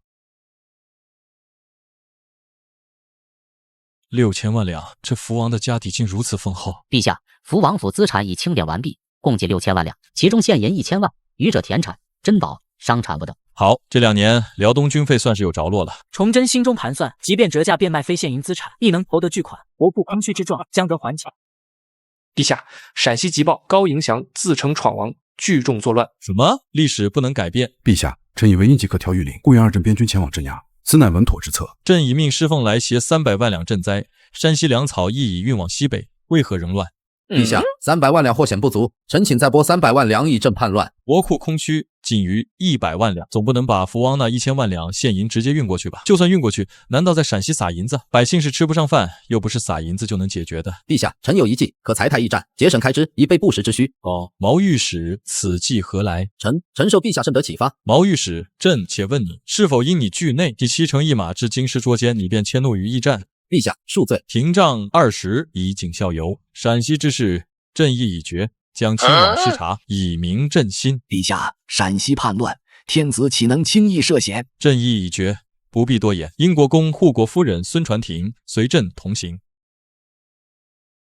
6000万两，这福王的家底竟如此丰厚。陛下，福王府资产已清点完毕，共计6000万两，其中现银1000万，余者田产、珍宝、商产不等。好，这2年辽东军费算是有着落了。崇祯心中盘算，即便折价变卖非现银资产，亦能筹得巨款，国库空虚之状将得缓解。陛下，陕西急报高迎祥自称闯王，聚众作乱。什么？历史不能改变？陛下，臣以为应即可调御林，雇员2镇边军前往镇压，此乃稳妥之策。朕已命侍奉来携300万两赈灾，山西粮草亦已运往西北，为何仍乱？陛下，300万两或显不足，臣请再拨300万两以镇叛乱。国库空虚，仅余100万两，总不能把福王那1000万两现银直接运过去吧？就算运过去，难道在陕西撒银子？百姓是吃不上饭，又不是撒银子就能解决的。陛下，臣有一计，可财泰驿站，节省开支，以备不时之需。哦，毛御史，此计何来？臣受陛下甚得启发。毛御史，朕且问你，是否因你惧内，第7乘1马至京师捉奸，你便迁怒于驿站？陛下恕罪。廷杖20以儆效尤。陕西之事，朕意已决，将亲往视察，以明朕心。陛下，陕西叛乱，天子岂能轻易涉险？朕意已决，不必多言。英国公护国夫人孙传庭随朕同行。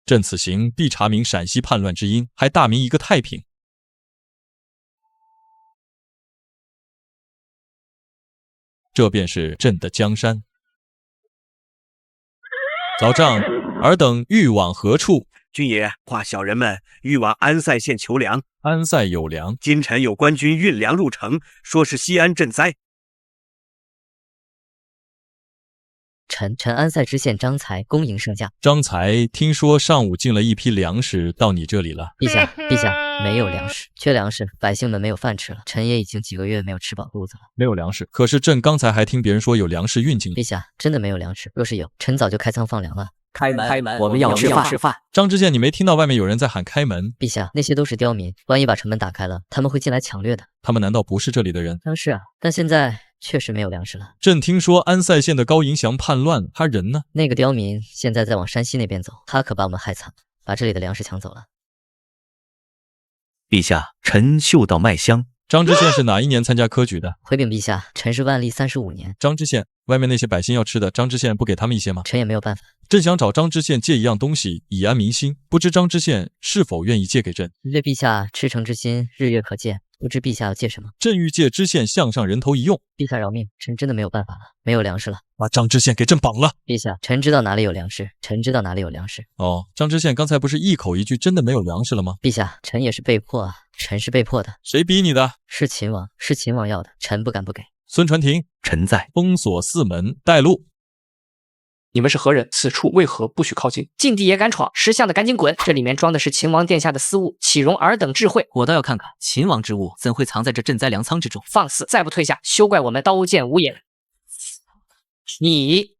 朕此行必查明陕西叛乱之因，还大明一个太平。这便是朕的江山。早上，尔等欲往何处？军爷，话小人们欲往安塞县求粮。安塞有粮？今晨有官军运粮入城，说是西安赈灾。臣安塞知县张才恭迎圣驾。张才听说上午进了一批粮食到你这里了。陛下，没有粮食，缺粮食，百姓们没有饭吃了。臣也已经几个月没有吃饱肚子了。没有粮食，可是朕刚才还听别人说有粮食运进来。陛下，真的没有粮食，若是有，臣早就开仓放粮了。开门，我们要吃饭。张知县，你没听到外面有人在喊开门？陛下，那些都是刁民，万一把城门打开了，他们会进来抢掠的。他们难道不是这里的人？当然是啊，但现在确实没有粮食了。朕听说安塞县的高迎祥叛乱，他人呢？那个刁民现在在往山西那边走，他可把我们害惨了，把这里的粮食抢走了。陛下，臣嗅到麦香。张知县是哪一年参加科举的？回禀陛下，臣是万历35年。张知县，外面那些百姓要吃的，张知县不给他们一些吗？臣也没有办法。朕想找张知县借一样东西，以安民心，不知张知县是否愿意借给朕？略陛下赤诚之心，日月可见。不知陛下要借什么？朕欲借知县项上人头一用。陛下饶命，臣真的没有办法了，没有粮食了。把张知县给朕绑了。陛下，臣知道哪里有粮食，臣知道哪里有粮食。哦，张知县刚才不是一口一句真的没有粮食了吗？陛下，臣也是被迫啊，臣是被迫的。谁逼你的？是秦王，是秦王要的，臣不敢不给。孙传庭，臣在。封锁4门，带路。你们是何人？此处为何不许靠近？禁地也敢闯，识相的赶紧滚！这里面装的是秦王殿下的私物，岂容尔等智慧？我倒要看看秦王之物怎会藏在这赈灾粮仓之中。放肆！再不退下，休怪我们刀剑无眼。你，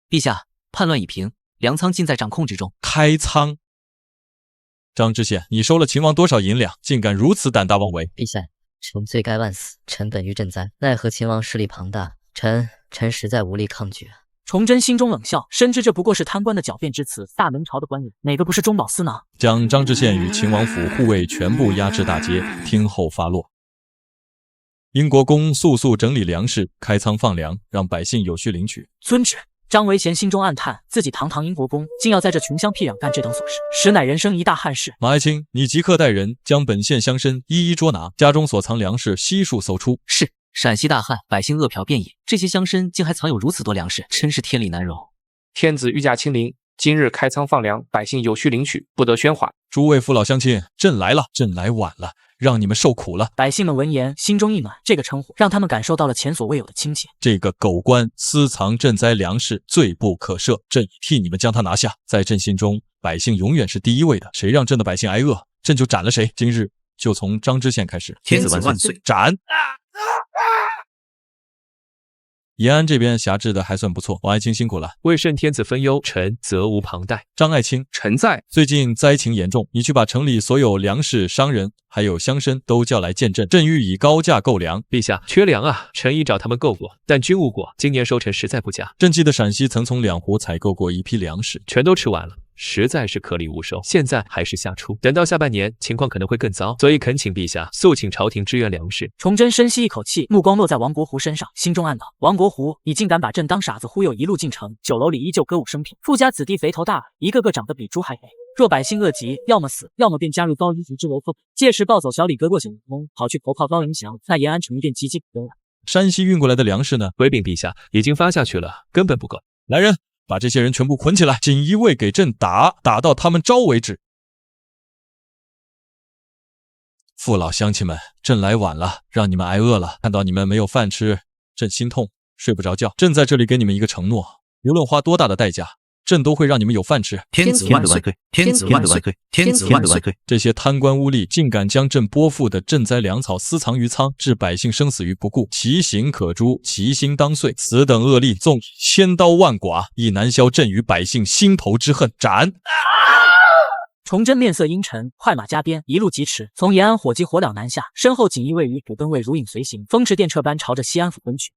陛下，叛乱已平，粮仓尽在掌控之中。开仓！张知县，你收了秦王多少银两，竟敢如此胆大妄为？陛下，臣罪该万死，臣本于赈灾，奈何秦王势力庞大，臣实在无力抗拒。崇祯心中冷笑，深知这不过是贪官的狡辩之词。大明朝的官员，哪个不是中饱私囊？将张知县与秦王府护卫全部押至大街，听候发落。英国公速整理粮食，开仓放粮，让百姓有序领取。遵旨。张维贤心中暗叹，自己堂堂英国公，竟要在这穷乡僻壤干这等琐事，实乃人生一大憾事。马爱卿，你即刻带人将本县乡绅一一捉拿，家中所藏粮食悉数搜出。是。陕西大旱，百姓饿殍遍野，这些乡绅竟还藏有如此多粮食，真是天理难容。天子御驾亲临，今日开仓放粮，百姓有序领取，不得喧哗。诸位父老乡亲，朕来了，朕来晚了，让你们受苦了。百姓们闻言心中一暖，这个称呼让他们感受到了前所未有的亲切。这个狗官私藏赈灾粮食，罪不可赦，朕已替你们将他拿下。在朕心中，百姓永远是第一位的，谁让朕的百姓挨饿，朕就斩了谁。今日就从张知县开始。天子万岁！斩！延安这边辖制的还算不错，王爱卿辛苦了。为圣天子分忧，臣责无旁贷。张爱卿，臣在。最近灾情严重，你去把城里所有粮食商人还有乡绅都叫来见朕，朕欲以高价购粮。陛下，缺粮啊，臣已找他们购过，但均无果。今年收成实在不佳。朕记得陕西曾从两湖采购过一批粮食，全都吃完了。实在是颗粒无收，现在还是夏初，等到下半年情况可能会更糟，所以恳请陛下速请朝廷支援粮食。崇祯深吸一口气，目光落在王国湖身上，心中暗道：王国湖，你竟敢把朕当傻子忽悠，一路进城，酒楼里依旧歌舞升平，富家子弟肥头大耳，一个个长得比猪还肥。若百姓饿急，要么死，要么便加入高黎族之为奉。届时抱走小李哥过景通，跑去投靠高迎祥，那延安城便岌岌可危了。山西运过来的粮食呢？回禀陛下，已经发下去了，根本不够。来人！把这些人全部捆起来，锦衣卫给朕打到他们招为止。父老乡亲们，朕来晚了，让你们挨饿了。看到你们没有饭吃，朕心痛，睡不着觉。朕在这里给你们一个承诺，无论花多大的代价，朕都会让你们有饭吃。天子万岁！天子万岁！天子万岁！这些贪官污吏竟敢将朕拨付的赈灾粮草私藏于仓，置百姓生死于不顾，其刑可诛，其心当遂。此等恶吏，纵千刀万剐，亦难消朕与百姓心头之恨。斩！崇祯面色阴沉，快马加鞭，一路疾驰，从延安火急火燎南下，身后锦衣卫与补根卫如影随形，风驰电掣般朝着西安府奔去。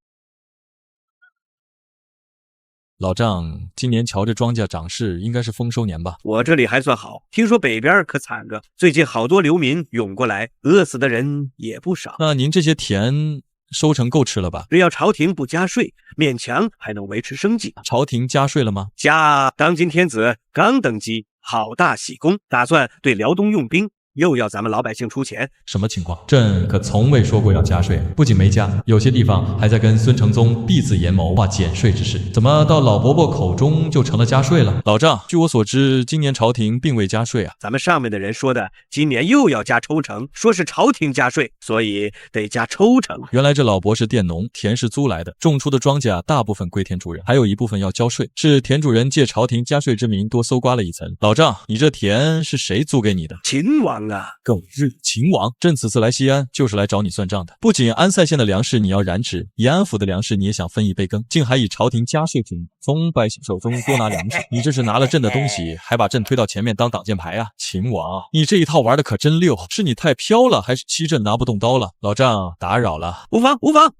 老丈，今年瞧着庄稼长势，应该是丰收年吧？我这里还算好，听说北边可惨个，最近好多流民涌过来，饿死的人也不少。那您这些田收成够吃了吧？只要朝廷不加税，勉强还能维持生计。朝廷加税了吗？加，当今天子刚登基，好大喜功，打算对辽东用兵，又要咱们老百姓出钱。什么情况？朕可从未说过要加税，不仅没加，有些地方还在跟孙承宗闭字言谋划减税之事。怎么到老伯伯口中就成了加税了？老丈，据我所知，今年朝廷并未加税啊。咱们上面的人说的，今年又要加抽成，说是朝廷加税，所以得加抽成。原来这老伯是佃农，田是租来的，种出的庄稼大部分归田主人，还有一部分要交税，是田主人借朝廷加税之名多搜刮了一层。老丈，你这田是谁租给你的？秦王啊！狗日秦王！朕此次来西安就是来找你算账的。不仅安塞县的粮食你要染指，延安府的粮食你也想分一杯羹，竟还以朝廷加税之名从百姓手中多拿粮食。你这是拿了朕的东西，还把朕推到前面当挡箭牌啊！秦王，你这一套玩的可真溜，是你太飘了，还是欺朕拿不动刀了？老丈打扰了。无妨无妨。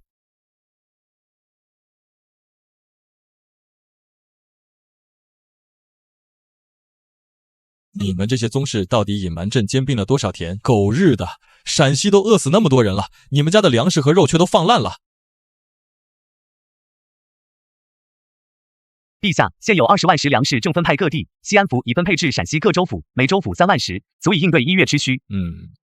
你们这些宗室到底隐瞒朕兼并了多少田？狗日的，陕西都饿死那么多人了，你们家的粮食和肉却都放烂了。陛下，现有20万石粮食正分派各地，西安府已分配至陕西各州府，每州府3万石，足以应对1月之需。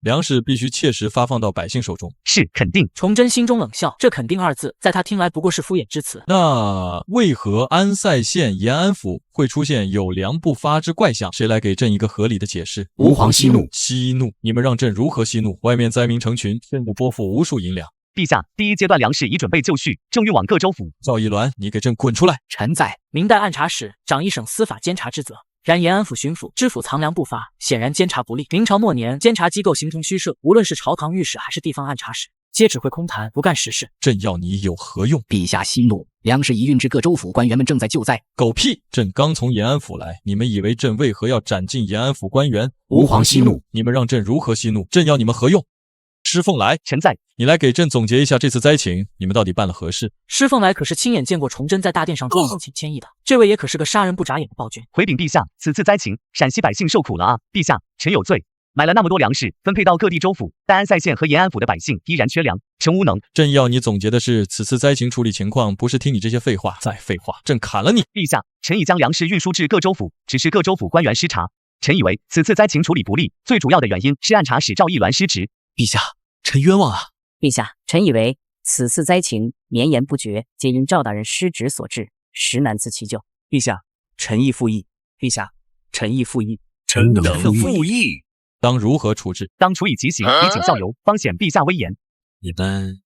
粮食必须切实发放到百姓手中。是，肯定。崇祯心中冷笑，这肯定2字，在他听来不过是敷衍之词。那为何安塞县延安府会出现有粮不发之怪象？谁来给朕一个合理的解释？吾皇息怒。息怒？你们让朕如何息怒？外面灾民成群，宣布拨付无数银两。陛下，第一阶段粮食已准备就绪，正运往各州府。赵一鸾，你给朕滚出来！臣在。明代按察使掌一省司法监察之责，然延安府巡抚知府藏粮不发，显然监察不力。明朝末年，监察机构形同虚设，无论是朝堂御史还是地方按察使，皆只会空谈，不干实事。朕要你有何用？陛下息怒，粮食已运至各州府，官员们正在救灾。狗屁！朕刚从延安府来，你们以为朕为何要斩尽延安府官员？吾皇息怒。你们让朕如何息怒？朕要你们何用？施凤来，臣在。你来给朕总结一下这次灾情，你们到底办了何事？施凤来可是亲眼见过崇祯在大殿上装送请千亿的，这位也可是个杀人不眨眼的暴君。回禀陛下，此次灾情，陕西百姓受苦了啊！陛下，臣有罪，买了那么多粮食，分配到各地州府，但安塞县和延安府的百姓依然缺粮，臣无能。朕要你总结的是此次灾情处理情况，不是听你这些废话。再废话，朕砍了你！陛下，臣已将粮食运输至各州府，只是各州府官员失察。臣以为此次灾情处理不力，最主要的原因是按察使赵一鸾失职。陛下，臣冤枉啊！陛下，臣以为此次灾情绵延不绝，皆因赵大人失职所致，实难辞其咎。陛下，臣亦复议。陛下，臣亦复议。臣等复议。当如何处置？当处以极刑，以儆效尤，方显陛下威严。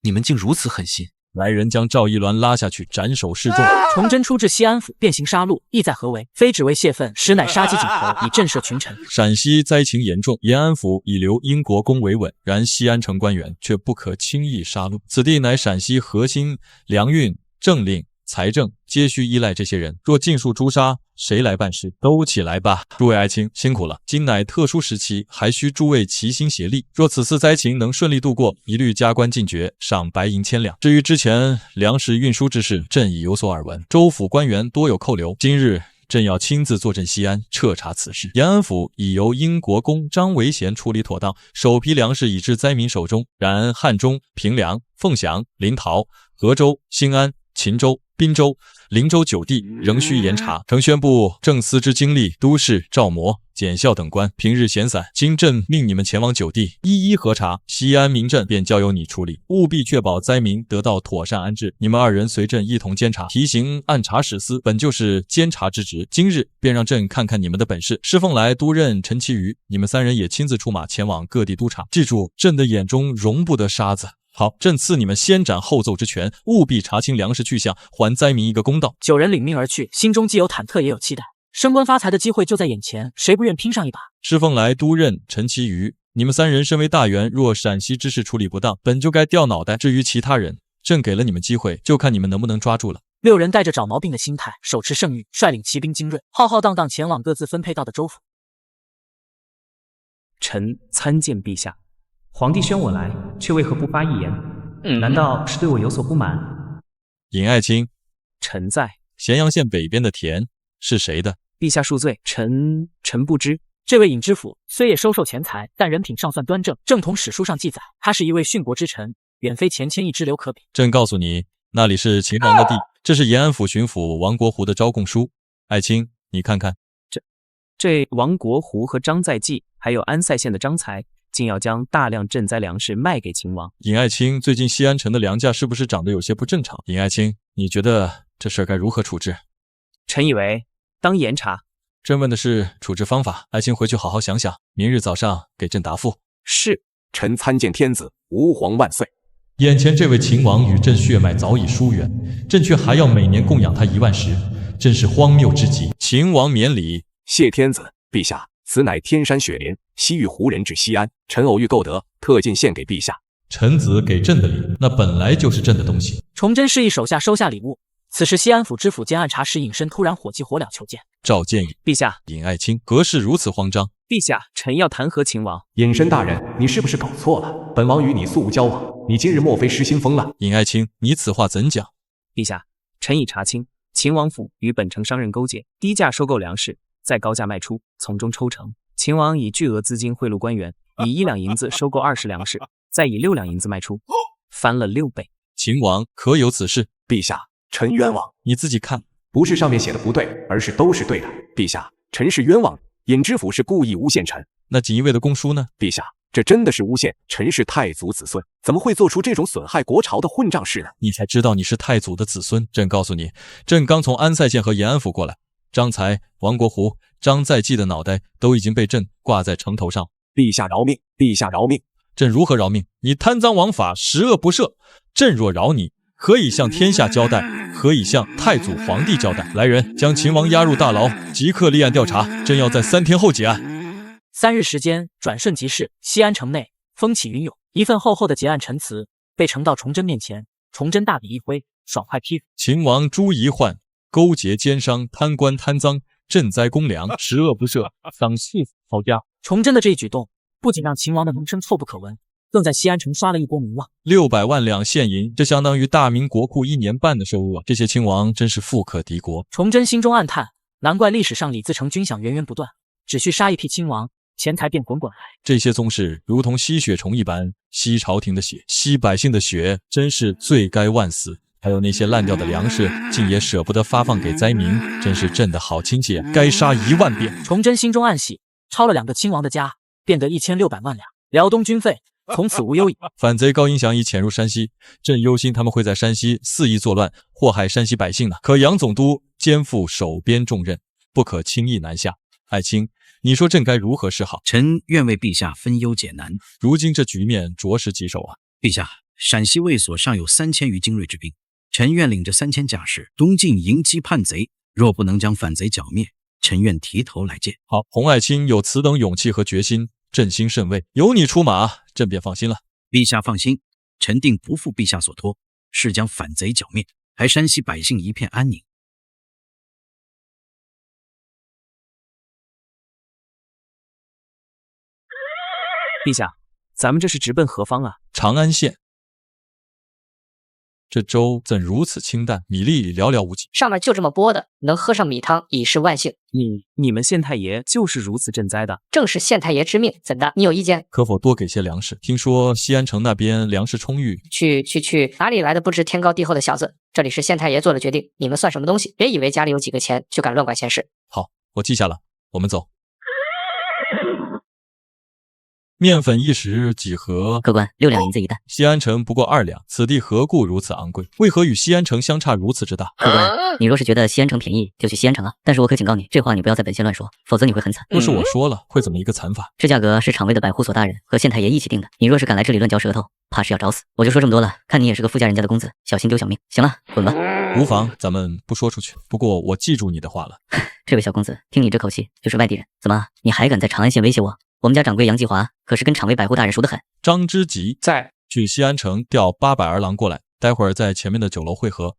你们竟如此狠心！来人将赵一鸾拉下去斩首示众。崇祯出至西安府，便行杀戮，意在何为？非只为泄愤，实乃杀鸡儆猴，以震慑群臣。陕西灾情严重，延安府已留英国公维稳，然西安城官员却不可轻易杀戮。此地乃陕西核心，粮运、政令、财政皆需依赖这些人，若尽数诛杀，谁来办事？都起来吧！诸位爱卿辛苦了，今乃特殊时期，还需诸位齐心协力。若此次灾情能顺利度过，一律加官进爵，赏白银1000两。至于之前粮食运输之事，朕已有所耳闻，州府官员多有扣留。今日朕要亲自坐镇西安，彻查此事。延安府已由英国公张维贤处理妥当，首批粮食已至灾民手中。然汉中、平凉、凤翔、临洮、河州、兴安、秦州、滨州、灵州9地仍需严查。呈宣布正司之经历、都事、赵模、检校等官平日闲散，今朕命你们前往9地，一一核查。西安民镇便交由你处理，务必确保灾民得到妥善安置。你们2人随朕一同监察，提刑按察使司本就是监察之职，今日便让朕看看你们的本事。施凤来、都任、陈其余，你们3人也亲自出马前往各地督察。记住，朕的眼中容不得沙子。好，朕赐你们先斩后奏之权，务必查清粮食去向，还灾民一个公道。9人领命而去，心中既有忐忑，也有期待。升官发财的机会就在眼前，谁不愿拼上一把？施凤来、都任、陈其余，你们3人身为大员，若陕西之事处理不当，本就该掉脑袋。至于其他人，朕给了你们机会，就看你们能不能抓住了。6人带着找毛病的心态，手持圣谕，率领骑兵精锐，浩浩荡荡前往各自分配到的州府。臣参见陛下。皇帝宣我来，却为何不发一言？难道是对我有所不满？尹爱卿，臣在。咸阳县北边的田是谁的？陛下恕罪，臣不知。这位尹知府虽也收受钱财，但人品尚算端正。正统史书上记载，他是一位殉国之臣，远非钱谦益之流可比。朕告诉你，那里是秦王的地，这是延安府巡抚王国湖的招供书。爱卿，你看看，这王国湖和张在济，还有安塞县的张才，竟要将大量赈灾粮食卖给秦王。尹爱卿，最近西安城的粮价是不是涨得有些不正常？尹爱卿，你觉得这事儿该如何处置？臣以为当严查。朕问的是处置方法，爱卿回去好好想想，明日早上给朕答复。是。臣参见天子，吾皇万岁。眼前这位秦王与朕血脉早已疏远，朕却还要每年供养他1万石，真是荒谬之极。秦王免礼。谢天子。陛下，此乃天山雪莲，西域胡人至西安，臣偶遇购得，特进献给陛下。臣子给朕的礼，那本来就是朕的东西。崇祯示意手下收下礼物。此时西安府知府兼按察使尹申突然火急火燎求见。召见陛下。尹爱卿，何事如此慌张？陛下，臣要弹劾秦王。尹申大人，你是不是搞错了？本王与你素无交往，你今日莫非失心疯了？尹爱卿，你此话怎讲？陛下，臣已查清，秦王府与本城商人勾结，低价收购粮食，再高价卖出，从中抽成。秦王以巨额资金贿赂官员，以1两银子收购20粮食，再以6两银子卖出，翻了6倍。秦王可有此事？陛下，臣冤枉。你自己看，不是上面写的不对，而是都是对的。陛下，臣是冤枉，尹知府是故意诬陷臣。那锦衣卫的供书呢？陛下，这真的是诬陷，臣是太祖子孙，怎么会做出这种损害国朝的混账事呢？你才知道你是太祖的子孙。朕告诉你，朕刚从安塞县和延安府过来，张才、王国湖、张在济的脑袋都已经被朕挂在城头上。陛下饶命！陛下饶命！朕如何饶命？你贪赃枉法，十恶不赦。朕若饶你，何以向天下交代？何以向太祖皇帝交代？来人，将秦王押入大牢，即刻立案调查。朕要在3天后结案。3日时间转瞬即逝，西安城内风起云涌，一份厚厚的结案陈词被呈到崇祯面前。崇祯大笔一挥，爽快批复：秦王朱夷焕勾结奸商，贪官贪赃，赈灾公粮，十恶不赦，丧事曹家。崇祯的这一举动，不仅让秦王的名声臭不可闻，更在西安城刷了一波名望。600万两现银，这相当于大明国库1年半的收入啊！这些亲王真是富可敌国。崇祯心中暗叹，难怪历史上李自成军饷源源不断，只需杀一批亲王，钱财便滚滚来。这些宗室如同吸血虫一般，吸朝廷的血，吸百姓的血，真是罪该万死。还有那些烂掉的粮食，竟也舍不得发放给灾民，真是朕的好亲戚啊！该杀1万遍。崇祯心中暗喜，抄了2个亲王的家，便得1600万两辽东军费，从此无忧矣。反贼高迎祥已潜入山西，朕忧心他们会在山西肆意作乱，祸害山西百姓呢。可杨总督肩负守边重任，不可轻易南下。爱卿，你说朕该如何是好？臣愿为陛下分忧解难。如今这局面着实棘手啊！陛下，陕西卫所尚有3000余精锐之兵，臣愿领着3000甲士东进迎击叛贼。若不能将反贼剿灭，臣愿提头来见。好，洪爱卿有此等勇气和决心，朕心甚慰。有你出马，朕便放心了。陛下放心，臣定不负陛下所托，是将反贼剿灭，还山西百姓一片安宁。陛下，咱们这是直奔何方啊？长安县。这粥怎如此清淡，米粒寥寥无几。上面就这么拨的，能喝上米汤已是万幸。你们县太爷就是如此赈灾的？正是县太爷之命，怎的？你有意见？可否多给些粮食？听说西安城那边粮食充裕。去，哪里来的不知天高地厚的小子？这里是县太爷做的决定，你们算什么东西？别以为家里有几个钱就敢乱管闲事。好，我记下了，我们走。面粉一石几何？客官，6两银子一担。西安城不过2两，此地何故如此昂贵？为何与西安城相差如此之大？客官，你若是觉得西安城便宜，就去西安城啊。但是我可警告你，这话你不要在本县乱说，否则你会很惨。若是我说了，会怎么一个惨法？这价格是场外的百户所大人和县太爷一起定的，你若是敢来这里乱嚼舌头，怕是要找死。我就说这么多了，看你也是个富家人家的公子，小心丢小命。行了，滚吧。无妨，咱们不说出去。不过我记住你的话了。这位小公子，听你这口气，就是外地人，怎么你还敢在长安县威胁我？我们家掌柜杨继华可是跟场外百户大人熟得很。张之吉在，去西安城调800儿郎过来，待会儿在前面的酒楼会合。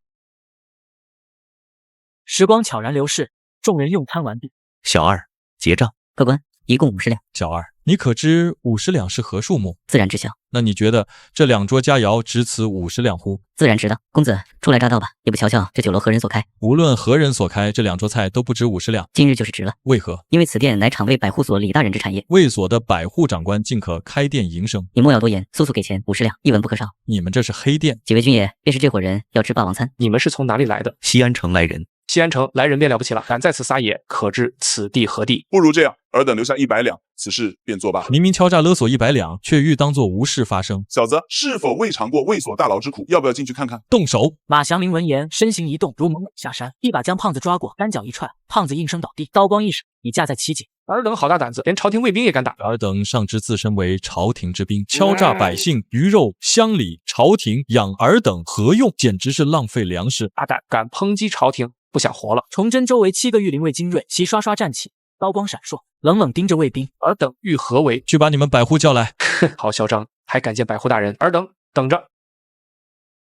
时光悄然流逝，众人用餐完毕。小二，结账。客官，一共50两。小二，你可知50两是何数目？自然知晓。那你觉得这2桌佳肴值此50两乎？自然值当。公子初来乍到吧，也不瞧瞧这酒楼何人所开。无论何人所开，这2桌菜都不值50两。今日就是值了。为何？因为此店乃场外百户所李大人之产业，卫所的百户长官竟可开店营生。你莫要多言，速速给钱50两，一文不可少。你们这是黑店。几位军爷，便是这伙人要吃霸王餐。你们是从哪里来的？西安城来人。西安城来人便了不起了，敢在此撒野，可知此地何地？不如这样，尔等留下100两，此事便作罢。明明敲诈勒索100两，却欲当作无事发生。小子，是否未尝过卫所大牢之苦？要不要进去看看？动手！马祥林闻言，身形一动，如猛虎下山，一把将胖子抓过，单脚一踹，胖子应声倒地，刀光一闪，已架在其颈。尔等好大胆子，连朝廷卫兵也敢打！尔等上知自身为朝廷之兵，敲诈百姓，鱼肉乡里，朝廷养尔等何用？简直是浪费粮食！大胆敢抨击朝廷，不想活了！崇祯周围7个御林卫精锐齐刷刷站起，刀光闪烁，冷冷盯着卫兵。尔等欲何为？去把你们百户叫来！好嚣张，还敢见百户大人！尔等等着！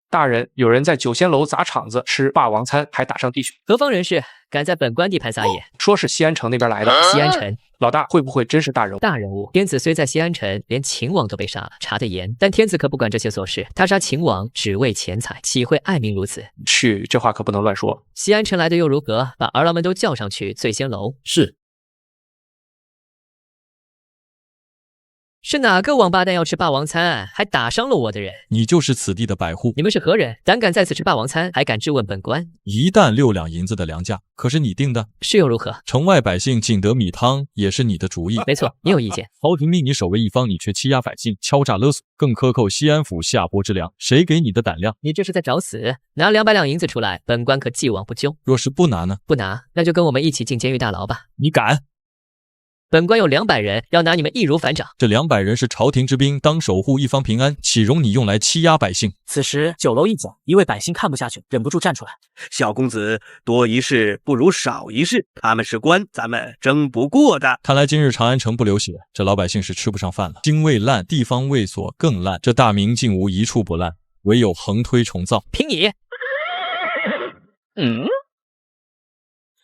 大人，有人在酒仙楼砸场子，吃霸王餐，还打上滴血。何方人士敢在本官地盘撒野？说是西安城那边来的。西安城老大会不会真是大人物？大人物。天子虽在西安城，连秦王都被杀了，查得严。但天子可不管这些琐事，他杀秦王只为钱财，岂会爱民如此？去，这话可不能乱说。西安城来的又如何？把儿郎们都叫上去醉仙楼。是。是哪个王八蛋要吃霸王餐，还打伤了我的人？你就是此地的百户。你们是何人？胆敢在此吃霸王餐，还敢质问本官？一担6两银子的粮价，可是你定的。是又如何？城外百姓仅得米汤，也是你的主意。没错，你有意见。朝廷命你守卫一方，你却欺压百姓，敲诈勒索，更克扣西安府下拨之粮，谁给你的胆量？你这是在找死！拿200两银子出来，本官可既往不咎。若是不拿呢？不拿，那就跟我们一起进监狱大牢吧。你敢？本官有200人，要拿你们易如反掌。这200人是朝廷之兵，当守护一方平安，岂容你用来欺压百姓？此时酒楼一角，一位百姓看不下去，忍不住站出来：“小公子，多一事不如少一事，他们是官，咱们争不过的。”看来今日长安城不流血，这老百姓是吃不上饭了。京卫烂，地方卫所更烂，这大明竟无一处不烂，唯有横推重造。凭你！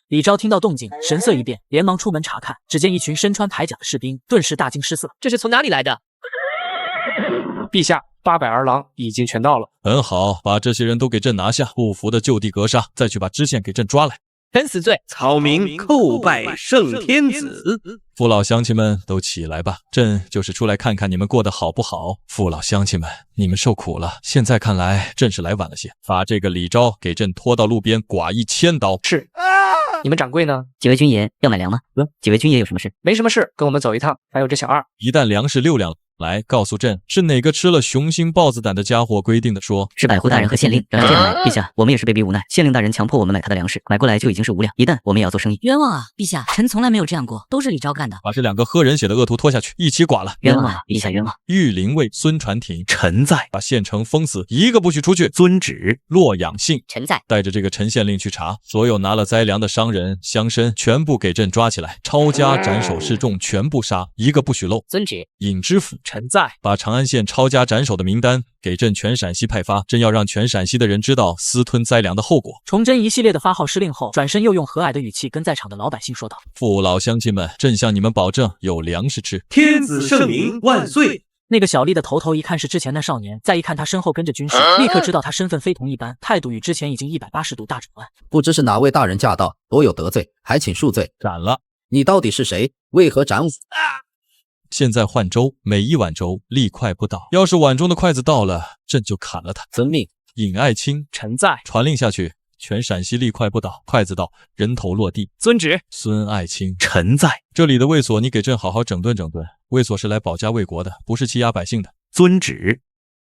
李昭听到动静，神色一变，连忙出门查看。只见一群身穿铠甲的士兵，顿时大惊失色。这是从哪里来的？陛下，800儿郎已经全到了。很好，把这些人都给朕拿下，不服的就地格杀，再去把知县给朕抓来。臣死罪。草民叩拜圣天子。父老乡亲们都起来吧，朕就是出来看看你们过得好不好。父老乡亲们，你们受苦了。现在看来，朕是来晚了些。把这个李昭给朕拖到路边，剐1000刀。是。你们掌柜呢？几位军爷要买粮吗？几位军爷有什么事？没什么事，跟我们走一趟。还有这小二，一担粮食6两，来告诉朕，是哪个吃了雄心豹子胆的家伙规定的说？是百户大人和县令让他这样买。陛下，我们也是被逼无奈，县令大人强迫我们买他的粮食，买过来就已经是5两，一担我们也要做生意。冤枉啊！陛下，臣从来没有这样过，都是李昭干的。把这2个喝人血的恶徒拖下去，一起剐了。冤枉啊！陛下冤枉！御林卫孙传庭，臣在。把县城封死，一个不许出去。遵旨。洛养信，臣在。带着这个陈县令去查，所有拿了灾粮的商人乡绅，全部给朕抓起来，抄家斩首示众，全部杀，一个不许漏。遵旨。尹知府，臣在。把长安县抄家斩首的名单给朕全陕西派发，朕要让全陕西的人知道私吞灾粮的后果。崇祯一系列的发号施令后，转身又用和蔼的语气跟在场的老百姓说道：“父老乡亲们，朕向你们保证有粮食吃。天子圣明万岁！”那个小丽的头一看是之前那少年，再一看他身后跟着军士，立刻知道他身份非同一般，态度与之前已经180度大转弯。不知是哪位大人驾到，多有得罪，还请恕罪。斩了！你到底是谁？为何斩我？现在换粥，每一碗粥立快不倒。要是碗中的筷子到了，朕就砍了他。遵命。尹爱卿，臣在。传令下去，全陕西立快不倒，筷子到，人头落地。遵旨。孙爱卿，臣在。这里的卫所，你给朕好好整顿整顿。卫所是来保家卫国的，不是欺压百姓的。遵旨。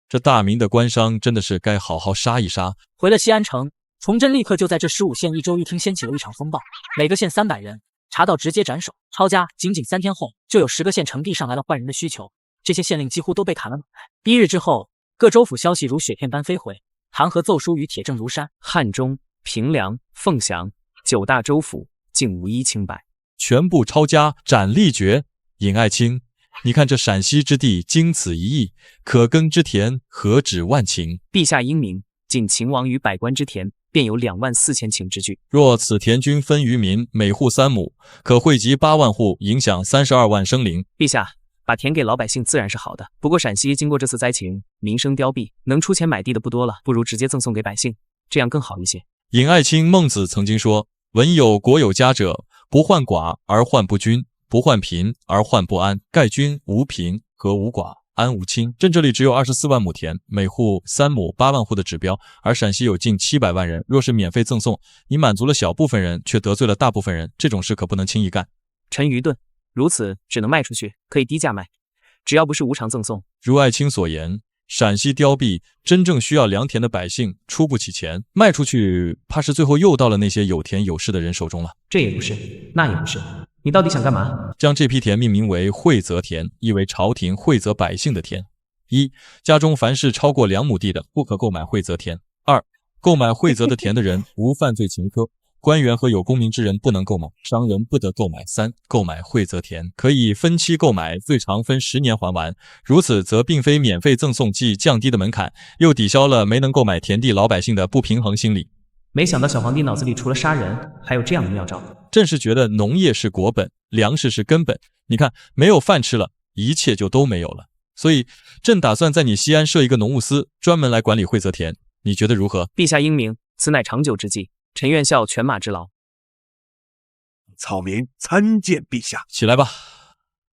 这大明的官商真的是该好好杀一杀。回了西安城，崇祯立刻就在这15县一州一厅掀起了一场风暴，每个县300人。查到直接斩首，抄家。仅3天后，就有10个县城递上来了换人的需求，这些县令几乎都被砍了脑袋。1日之后，各州府消息如雪片般飞回，弹劾奏书与铁证如山。汉中、平凉、凤翔9大州府竟无一清白，全部抄家，斩立决。尹爱卿，你看这陕西之地，经此一役，可耕之田何止万顷？陛下英明，仅秦王与百官之田，便有24000顷之巨。若此田均分于民，每户3亩，可惠及8万户，影响32万生灵。陛下，把田给老百姓自然是好的，不过陕西经过这次灾情，民生凋敝，能出钱买地的不多了，不如直接赠送给百姓，这样更好一些。尹爱卿，孟子曾经说：“文有国有家者，不患寡而患不均，不患贫而患不安。盖均无贫，和无寡。”安无清。朕这里只有24万亩田，每户3亩8万户的指标，而陕西有近700万人，若是免费赠送，你满足了小部分人，却得罪了大部分人，这种事可不能轻易干。臣愚钝，如此只能卖出去，可以低价卖，只要不是无偿赠送。如爱卿所言，陕西凋敝，真正需要良田的百姓出不起钱，卖出去，怕是最后又到了那些有田有势的人手中了。这也不是，那也不是。你到底想干嘛？将这批田命名为惠泽田，意为朝廷惠泽百姓的田。1. 家中凡是超过2亩地的，不可购买惠泽田。2. 购买惠泽的田的人无犯罪前科，官员和有功名之人不能购买，商人不得购买。3. 购买惠泽田可以分期购买，最长分10年还完。如此则并非免费赠送，既降低的门槛，又抵消了没能购买田地老百姓的不平衡心理。没想到小皇帝脑子里除了杀人，还有这样的妙招。朕是觉得农业是国本，粮食是根本。你看，没有饭吃了，一切就都没有了。所以，朕打算在你西安设一个农务司，专门来管理惠泽田。你觉得如何？陛下英明，此乃长久之计，臣愿效犬马之劳。草民参见陛下。起来吧，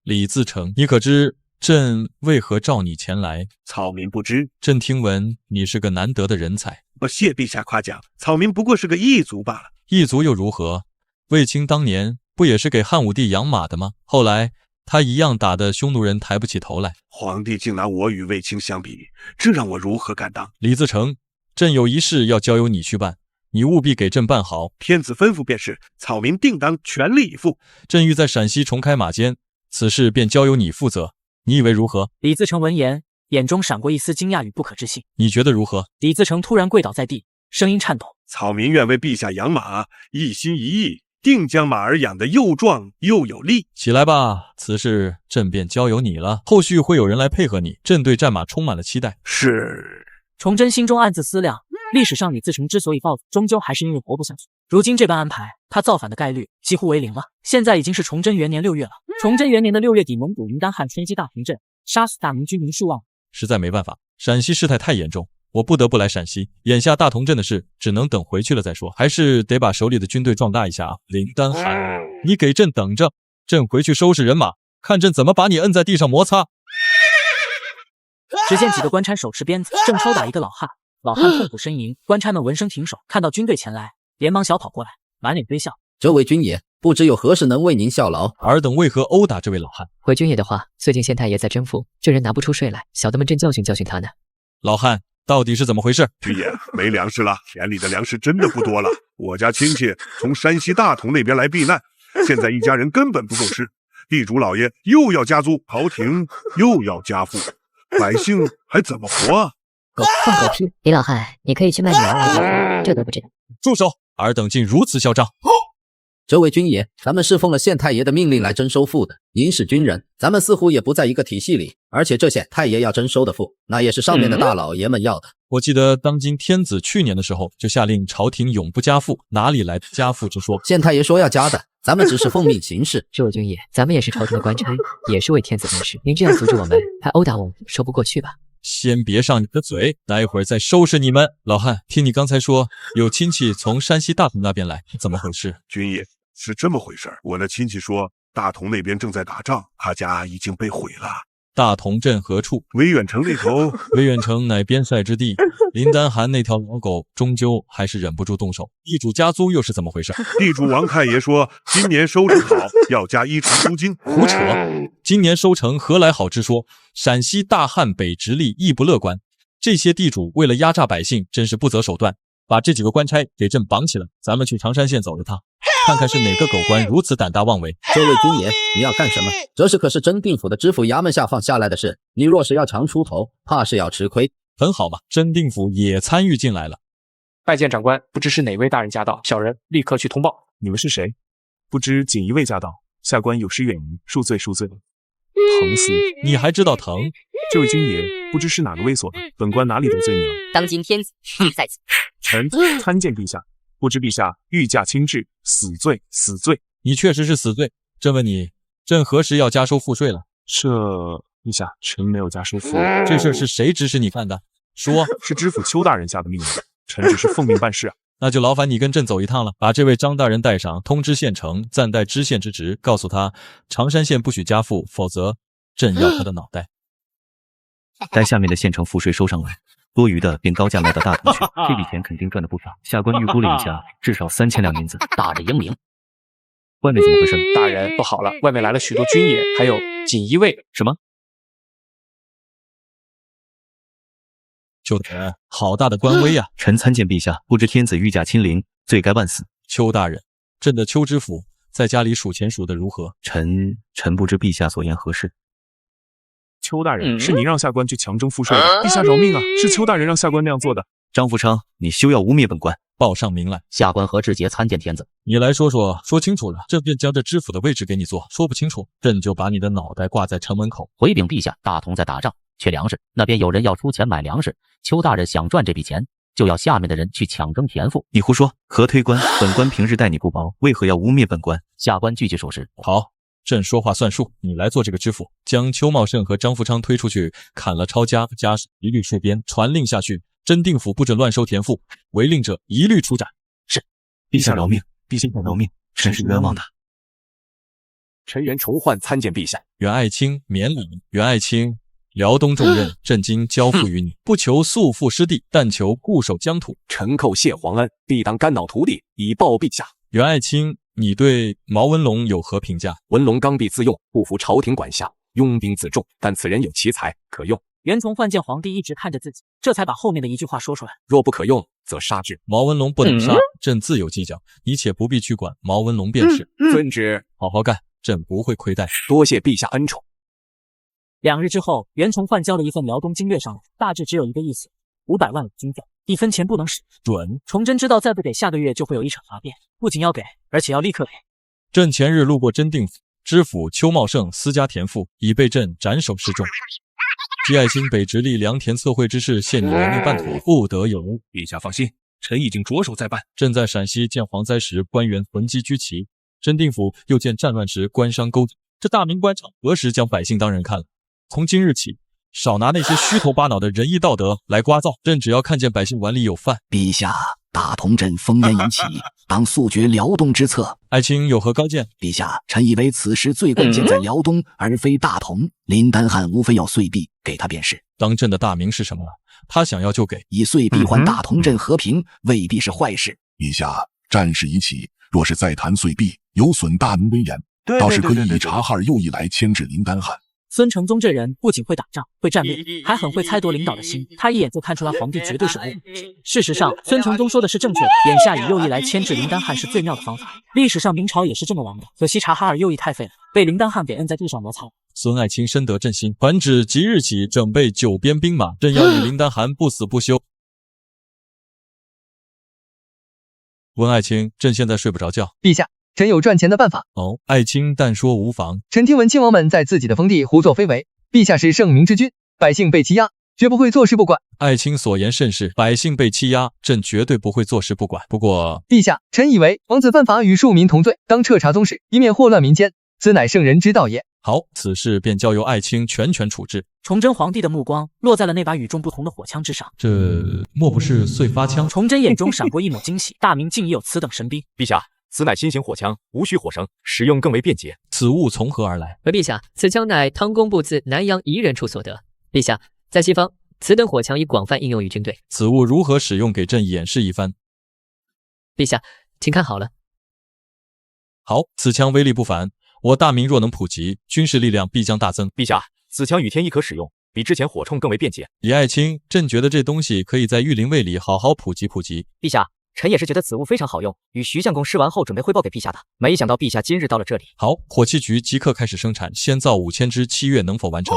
李自成，你可知朕为何召你前来？草民不知。朕听闻你是个难得的人才。谢陛下夸奖，草民不过是个异族罢了。异族又如何？卫青当年不也是给汉武帝养马的吗？后来他一样打得匈奴人抬不起头来。皇帝竟拿我与卫青相比，这让我如何敢当？李自成，朕有一事要交由你去办，你务必给朕办好。天子吩咐便是，草民定当全力以赴。朕欲在陕西重开马监，此事便交由你负责，你以为如何？李自成闻言，眼中闪过一丝惊讶与不可置信。你觉得如何？李自成突然跪倒在地，声音颤抖。草民愿为陛下养马，一心一意，定将马儿养得又壮又有力。起来吧，此事朕便交由你了，后续会有人来配合你。朕对战马充满了期待。是。崇祯心中暗自思量，历史上李自成之所以暴走，终究还是因为活不下去。如今这般安排，他造反的概率几乎为0了。现在已经是崇祯元年6月了。崇祯元年的6月底，蒙古云丹汉冲击大平镇，杀死大明军民数万。实在没办法，陕西事态太严重，我不得不来陕西。眼下大同镇的事，只能等回去了再说，还是得把手里的军队壮大一下啊！林丹汗，你给朕等着，朕回去收拾人马，看朕怎么把你摁在地上摩擦。只见几个官差手持鞭子，正抽打一个老汉。老汉痛苦呻吟，官差们闻声停手，看到军队前来，连忙小跑过来，满脸堆笑。这位军爷，不知有何事能为您效劳？尔等为何殴打这位老汉？回军爷的话，最近县太爷在征赋，这人拿不出税来，小的们正教训教训他呢。老汉到底是怎么回事？军爷，没粮食了，田里的粮食真的不多了。我家亲戚从山西大同那边来避难，现在一家人根本不够吃，地主老爷又要加租，朝廷又要加赋，百姓还怎么活啊？放狗屁！李老汉，你可以去卖女儿来结婚，这都不知道。住手！尔等竟如此嚣张！这位军爷，咱们是奉了县太爷的命令来征收赋的。您是军人，咱们似乎也不在一个体系里。而且这县太爷要征收的赋，那也是上面的大老爷们要的。我记得当今天子去年的时候就下令朝廷永不加赋，哪里来的加赋之说？县太爷说要加的，咱们只是奉命行事。这位军爷，咱们也是朝廷的官差，也是为天子办事。您这样阻止我们，还殴打我们，说不过去吧？先别上你的嘴，待会儿再收拾你们。老汉，听你刚才说有亲戚从山西大同那边来，怎么回事？军爷，是这么回事，我的亲戚说大同那边正在打仗，他家已经被毁了。大同镇何处？威远城那头。威远城乃边塞之地，林丹汗那条老狗终究还是忍不住动手。地主加租又是怎么回事？地主王太爷说今年收成好，要加1成租金。胡扯！今年收成何来好之说？陕西大旱，北直隶亦不乐观。这些地主为了压榨百姓，真是不择手段，把这几个官差给朕绑起来。咱们去常山县走一趟，看看是哪个狗官如此胆大妄为。这位军爷，你要干什么？这可是真定府的知府衙门下放下来的事，你若是要强出头，怕是要吃亏。很好嘛，真定府也参与进来了。拜见长官，不知是哪位大人驾到，小人立刻去通报。你们是谁？不知仅一位驾到，下官有失远迎，恕罪恕罪。疼死你还知道疼？这位军爷，不知是哪个猥琐的，本官哪里得罪你了？当今天子在此，臣参见陛下。不知陛下御驾亲至，死罪死罪。你确实是死罪。朕问你，朕何时要加收赋税了？这陛下，臣没有加收赋。这事是谁指使你干的？说。是知府邱大人下的命令，臣只是奉命办事啊。那就劳烦你跟朕走一趟了，把这位张大人带上，通知县城暂代知县之职，告诉他常山县不许加赋，否则朕要他的脑袋。待下面的县城赋税收上来，多余的便高价卖到大同去，这笔钱肯定赚得不少。下官预估了一下，至少3000两银子。大人英明。外面怎么回事？大人，不好了，外面来了许多军爷，还有锦衣卫。什么？邱大人，好大的官威呀！臣参见陛下，不知天子御驾亲临，罪该万死。邱大人，朕的邱知府在家里数钱数得如何？臣不知陛下所言何事。邱大人，是您让下官去强征赋税的，陛下饶命啊！是邱大人让下官那样做的。张福昌，你休要污蔑本官，报上名来。下官何志杰参见天子。你来说说，说清楚了，朕便将这知府的位置给你做；说不清楚，朕就把你的脑袋挂在城门口。回禀陛下，大同在打仗，缺粮食，那边有人要出钱买粮食，邱大人想赚这笔钱，就要下面的人去强征田赋。你胡说！何推官，本官平日待你不薄，为何要污蔑本官？下官句句属实。好。朕说话算数，你来做这个知府，将邱茂盛和张福昌推出去，砍了抄家，家属一律戍边，传令下去，真定府不准乱收田赋，违令者一律处斩。是，陛下饶命，陛下饶命，臣是冤枉的。臣袁崇焕参见陛下。袁爱卿免礼。袁爱卿，辽东重任，朕今交付于你，不求速复失地，但求固守疆土。臣叩谢皇恩，必当肝脑涂地，以报陛下。袁爱卿，你对毛文龙有何评价？文龙刚愎自用，不服朝廷管辖，拥兵自重，但此人有奇才，可用。袁崇焕见皇帝一直看着自己，这才把后面的一句话说出来。若不可用，则杀之。毛文龙不能杀，朕自有计较，你且不必去管毛文龙便是。遵旨，好好干，朕不会亏待。多谢陛下恩宠。2日之后，袁崇焕交了一份辽东经略上来，大致只有一个意思：500万军费，一分钱不能使。准。崇祯知道再不给，下个月就会有一场哗变，不仅要给，而且要立刻给。朕前日路过真定府，知府邱茂盛私家田赋已被朕斩首示众。姬爱卿北直隶良田测绘之事，现你来命办妥，不得有误。陛下放心，臣已经着手在办。朕在陕西见蝗灾时，官员囤积居奇；真定府又见战乱时，官商勾结。这大明官场何时将百姓当人看了？从今日起，少拿那些虚头巴脑的仁义道德来刮噪。朕只要看见百姓碗里有饭。陛下，大同镇烽烟已起，当速决辽东之策。爱卿有何高见？陛下，臣以为此时最关键在辽东，而非大同。林丹汗无非要岁币，给他便是。当朕的大名是什么？他想要就给，以岁币换大同镇和平，未必是坏事。陛下，战事已起，若是再谈岁币，有损大明威严，倒是可以以察哈尔右翼来牵制林丹汗。孙承宗这人不仅会打仗，会战略，还很会猜度领导的心。他一眼就看出来皇帝绝对是误。事实上，孙承宗说的是正确的。眼下以右翼来牵制林丹汗是最妙的方法。历史上明朝也是这么玩的，可惜察哈尔右翼太废了，被林丹汗给摁在地上摩擦。孙爱卿深得朕心，传旨即日起整备9边兵马，朕要与林丹汗不死不休。温爱卿，朕现在睡不着觉。陛下，臣有赚钱的办法。哦，爱卿但说无妨。臣听闻亲王们在自己的封地胡作非为，陛下是圣明之君，百姓被欺压，绝不会坐视不管。爱卿所言甚是，百姓被欺压，朕绝对不会坐视不管。不过，陛下，臣以为王子犯法与庶民同罪，当彻查宗室，以免祸乱民间，此乃圣人之道也。好，此事便交由爱卿全权处置。崇祯皇帝的目光落在了那把与众不同的火枪之上，这莫不是碎发枪？崇祯眼中闪过一抹惊喜，大明竟已有此等神兵。陛下，此乃新型火枪，无需火绳，使用更为便捷。此物从何而来？陛下，此枪乃汤公部自南阳彝人处所得。陛下，在西方，此等火枪已广泛应用于军队。此物如何使用？给朕演示一番。陛下，请看好了。好，此枪威力不凡，我大明若能普及，军事力量必将大增。陛下，此枪与天一可使用，比之前火铳更为便捷。李爱卿，朕觉得这东西可以在御林卫里好好普及普及。陛下，臣也是觉得此物非常好用，与徐相公试完后准备汇报给陛下的。没想到陛下今日到了这里。好，火器局即刻开始生产，先造5000支，7月能否完成？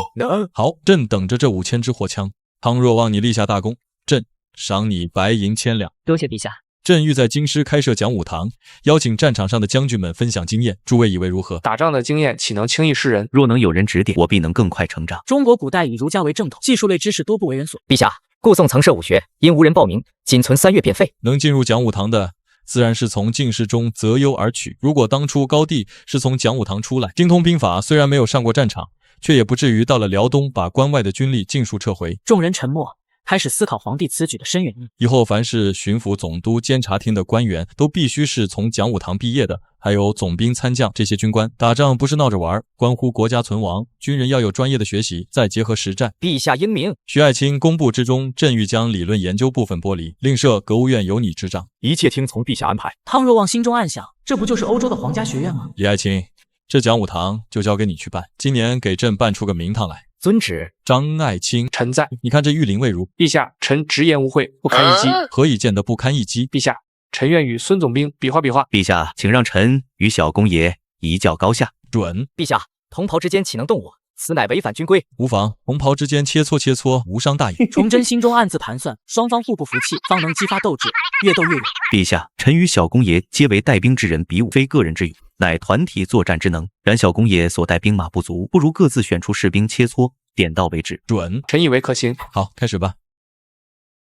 好，朕等着这5000支火枪。倘若望你立下大功，朕赏你白银1000两。多谢陛下。朕欲在京师开设讲武堂，邀请战场上的将军们分享经验，诸位以为如何？打仗的经验岂能轻易示人？若能有人指点，我必能更快成长。中国古代以儒家为正统，技术类知识多不为人所。陛下，故宋曾设武学，因无人报名，仅存3月便废。能进入讲武堂的，自然是从进士中择优而取。如果当初高帝是从讲武堂出来，精通兵法，虽然没有上过战场，却也不至于到了辽东把关外的军力尽数撤回。众人沉默，开始思考皇帝此举的深远意义。以后凡是巡抚、总督、监察厅的官员，都必须是从讲武堂毕业的，还有总兵、参将这些军官。打仗不是闹着玩，关乎国家存亡，军人要有专业的学习，再结合实战。陛下英明。徐爱卿公布之中，朕欲将理论研究部分剥离，另设阁务院有你执掌，一切听从陛下安排。汤若望心中暗想，这不就是欧洲的皇家学院吗？李爱卿，这讲武堂就交给你去办，今年给朕办出个名堂来。遵旨。张爱卿，臣在。你看这御林卫如？陛下，臣直言无讳，不堪一击。何以见得不堪一击？陛下，臣愿与孙总兵比划比划。陛下，请让臣与小公爷一较高下。准。陛下，同袍之间岂能动武？此乃违反军规。无妨，同袍之间切磋，无伤大雅。崇祯心中暗自盘算，双方互不服气，方能激发斗志，越斗越勇。陛下，臣与小公爷皆为带兵之人，比武非个人之勇，乃团体作战之能。然小公爷所带兵马不足，不如各自选出士兵切磋，点到为止。准。臣以为可行。好，开始吧。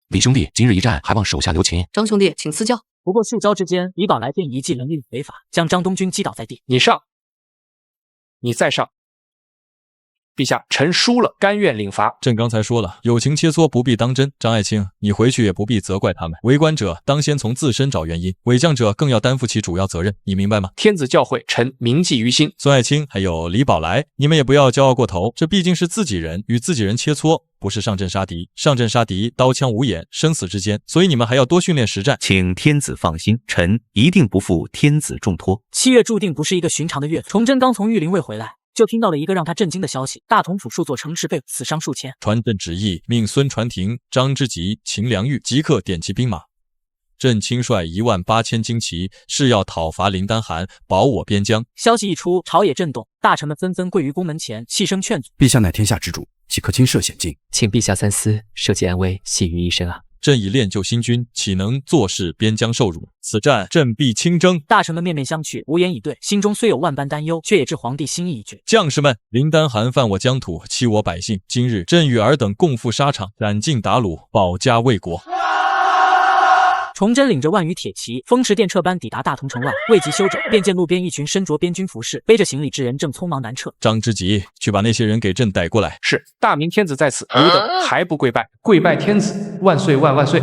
李兄弟，今日一战，还望手下留情。张兄弟，请赐教。不过数招之间，李宝来便一记能力违法，将张东军击倒在地。你上，你再上。陛下，臣输了，甘愿领罚。朕刚才说了，友情切磋不必当真。张爱卿，你回去也不必责怪他们。为官者当先从自身找原因，为将者更要担负起主要责任，你明白吗？天子教诲，臣铭记于心。孙爱卿还有李宝来，你们也不要骄傲过头，这毕竟是自己人，与自己人切磋，不是上阵杀敌。上阵杀敌，刀枪无眼，生死之间，所以你们还要多训练实战。请天子放心，臣一定不负天子重托。7月注定不是一个寻常的月份。崇祯刚从御林卫回来，就听到了一个让他震惊的消息：大同府数座城池被死伤数千。传朕旨意，命孙传庭、张之吉、秦良玉即刻点齐兵马。朕亲率18000精骑，是要讨伐林丹汗，保我边疆。消息一出，朝野震动，大臣们纷纷跪于宫门前，细声劝阻。陛下乃天下之主，岂可轻设险境？请陛下三思，社稷安危系于一身啊！朕已练就新军，岂能坐视边疆受辱？此战朕必亲征。大臣们面面相觑，无言以对，心中虽有万般担忧，却也知皇帝心意已决。将士们，林丹汗犯我疆土，欺我百姓，今日朕与尔等共赴沙场，斩尽打虏，保家卫国。崇祯领着万余铁骑，风驰电掣般抵达大同城外，未及休整，便见路边一群身着边军服饰、背着行李之人正匆忙南撤。张之吉，去把那些人给朕带过来。是，大明天子在此，汝等还不跪拜？跪拜天子，万岁万万岁！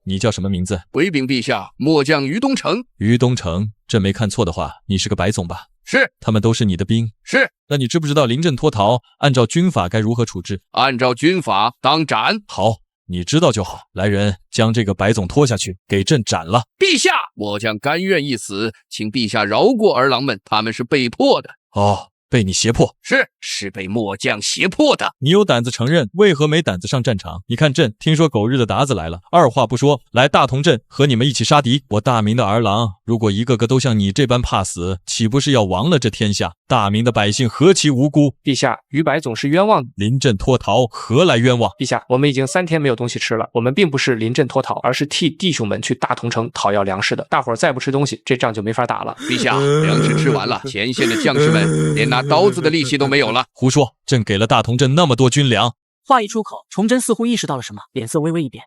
你叫什么名字？回禀陛下，末将于东城。于东城，朕没看错的话，你是个白总吧？是。他们都是你的兵？是。那你知不知道临阵脱逃，按照军法该如何处置？按照军法，当斩。好。你知道就好。来人，将这个白总拖下去，给朕斩了。陛下，末将甘愿一死，请陛下饶过儿郎们，他们是被迫的。哦，被你胁迫？是被末将胁迫的。你有胆子承认，为何没胆子上战场？你看朕，听说狗日的鞑子来了，二话不说，来大同镇和你们一起杀敌。我大明的儿郎，如果一个个都像你这般怕死，岂不是要亡了这天下？大明的百姓何其无辜！陛下，于白总是冤枉的。临阵脱逃，何来冤枉？陛下，我们已经3天没有东西吃了。我们并不是临阵脱逃，而是替弟兄们去大同城讨要粮食的。大伙儿再不吃东西，这仗就没法打了。陛下，粮食吃完了，前线的将士们连拿刀子的力气都没有了。胡说！朕给了大同镇那么多军粮。话一出口，崇祯似乎意识到了什么，脸色微微一变。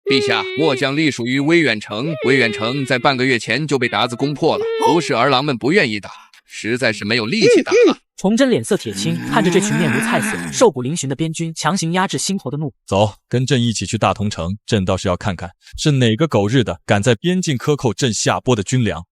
陛下，末将隶属于威远城，威远城在半个月前就被鞑子攻破了，不是儿郎们不愿意打，实在是没有力气打了。崇祯脸色铁青，看着这群面如菜色、瘦骨嶙峋的边军，强行压制心头的怒。走，跟朕一起去大同城，朕倒是要看看是哪个狗日的敢在边境克扣朕下拨的军粮。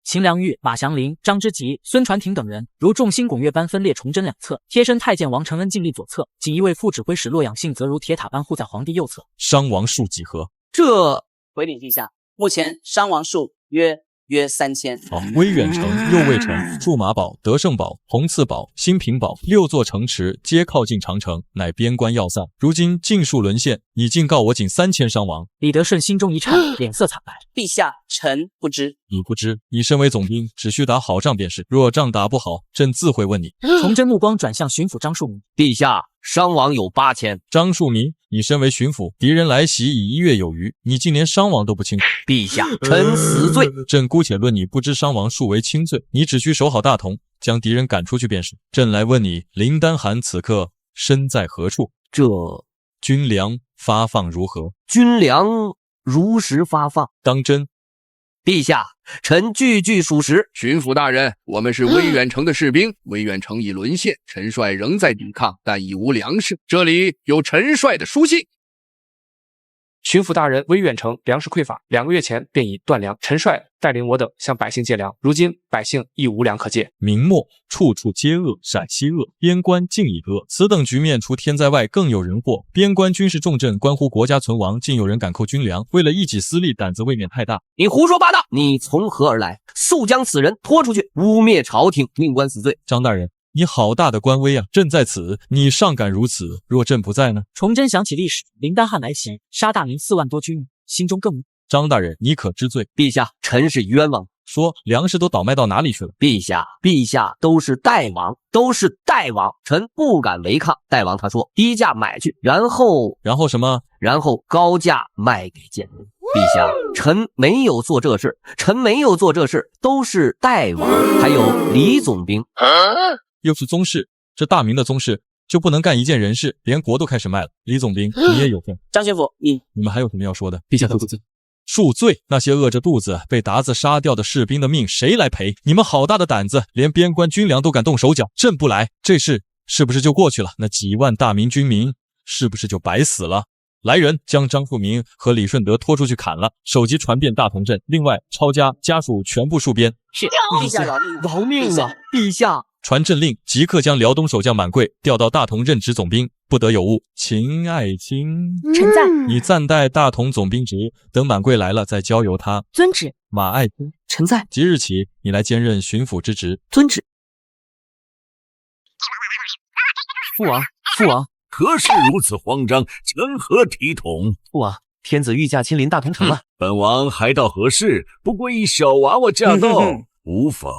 秦良玉、马祥林、张之吉、孙传庭等人如众星拱月般分列崇祯两侧，贴身太监王承恩尽立左侧，锦衣卫副指挥使洛养信则如铁塔般护在皇帝右侧。伤亡数几何？这回禀陛下，目前伤亡数约3000。威远城、右卫城、驻马堡、德胜堡、红赐堡、新平堡6座城池皆靠近长城，乃边关要塞。如今尽数沦陷，你竟告我仅3000伤亡。李德顺心中一颤，脸色惨白。陛下，臣不知。你不知？你身为总兵，只需打好仗便是。若仗打不好，朕自会问你。崇祯目光转向巡抚张树民，陛下，伤亡有8000。张树民，你身为巡抚，敌人来袭已1月有余，你竟连伤亡都不清楚。陛下，臣死罪。朕姑且论你不知伤亡数为轻罪，你只需守好大同，将敌人赶出去便是。朕来问你，林丹汗此刻身在何处？这军粮发放如何？军粮如实发放。当真？陛下，臣句句属实。巡抚大人，我们是威远城的士兵，威远城已沦陷，陈帅仍在抵抗，但已无粮食。这里有陈帅的书信。巡抚大人，威远城粮食匮乏，2个月前便已断粮。陈帅带领我等向百姓借粮，如今百姓亦无粮可借。明末处处皆恶，陕西恶，边关竟已恶。此等局面，除天灾外，更有人祸。边关军事重镇，关乎国家存亡，竟有人敢扣军粮，为了一己私利，胆子未免太大。你胡说八道！你从何而来？速将此人拖出去，污蔑朝廷，命官死罪。张大人，你好大的官威啊！朕在此，你尚敢如此？若朕不在呢？崇祯想起历史，林丹汗来袭，杀大明4万多军，心中更怒。张大人，你可知罪？陛下，臣是冤枉。说粮食都倒卖到哪里去了？陛下都是代王，臣不敢违抗。代王他说低价买去，然后什么？然后高价卖给贱人。陛下，臣没有做这事，都是代王，还有李总兵，又是宗室。这大明的宗室就不能干一件人事，连国都开始卖了。李总兵，你也有份。张巡抚，你们还有什么要说的？陛下恕罪。恕罪？那些饿着肚子被鞑子杀掉的士兵的命谁来赔？你们好大的胆子，连边关军粮都敢动手脚！朕不来，这事是不是就过去了？那几万大明军民是不是就白死了？来人，将张富民和李顺德拖出去砍了，首级传遍大同镇。另外，抄家家属全部戍边。是，陛下饶命啊！陛下，传朕令，即刻将辽东守将满贵调到大同任职总兵，不得有误。秦爱卿，臣在。你暂代大同总兵职，等满贵来了再交由他。遵旨。马爱卿，臣在。即日起，你来兼任巡抚之职。遵旨。父王，何事如此慌张？成何体统？父王，天子御驾亲临大同城了。本王还道何事？不过一小娃娃驾到，无妨。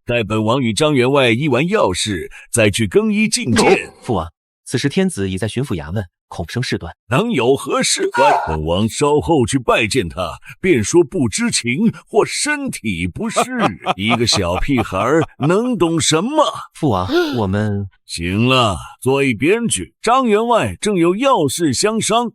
待本王与张员外议完要事，再去更衣觐见。父王，此时天子已在巡抚衙门，恐生事端。能有何事端？本王稍后去拜见他，便说不知情或身体不适。一个小屁孩能懂什么？父王，我们行了，坐一边去。张员外正有要事相商。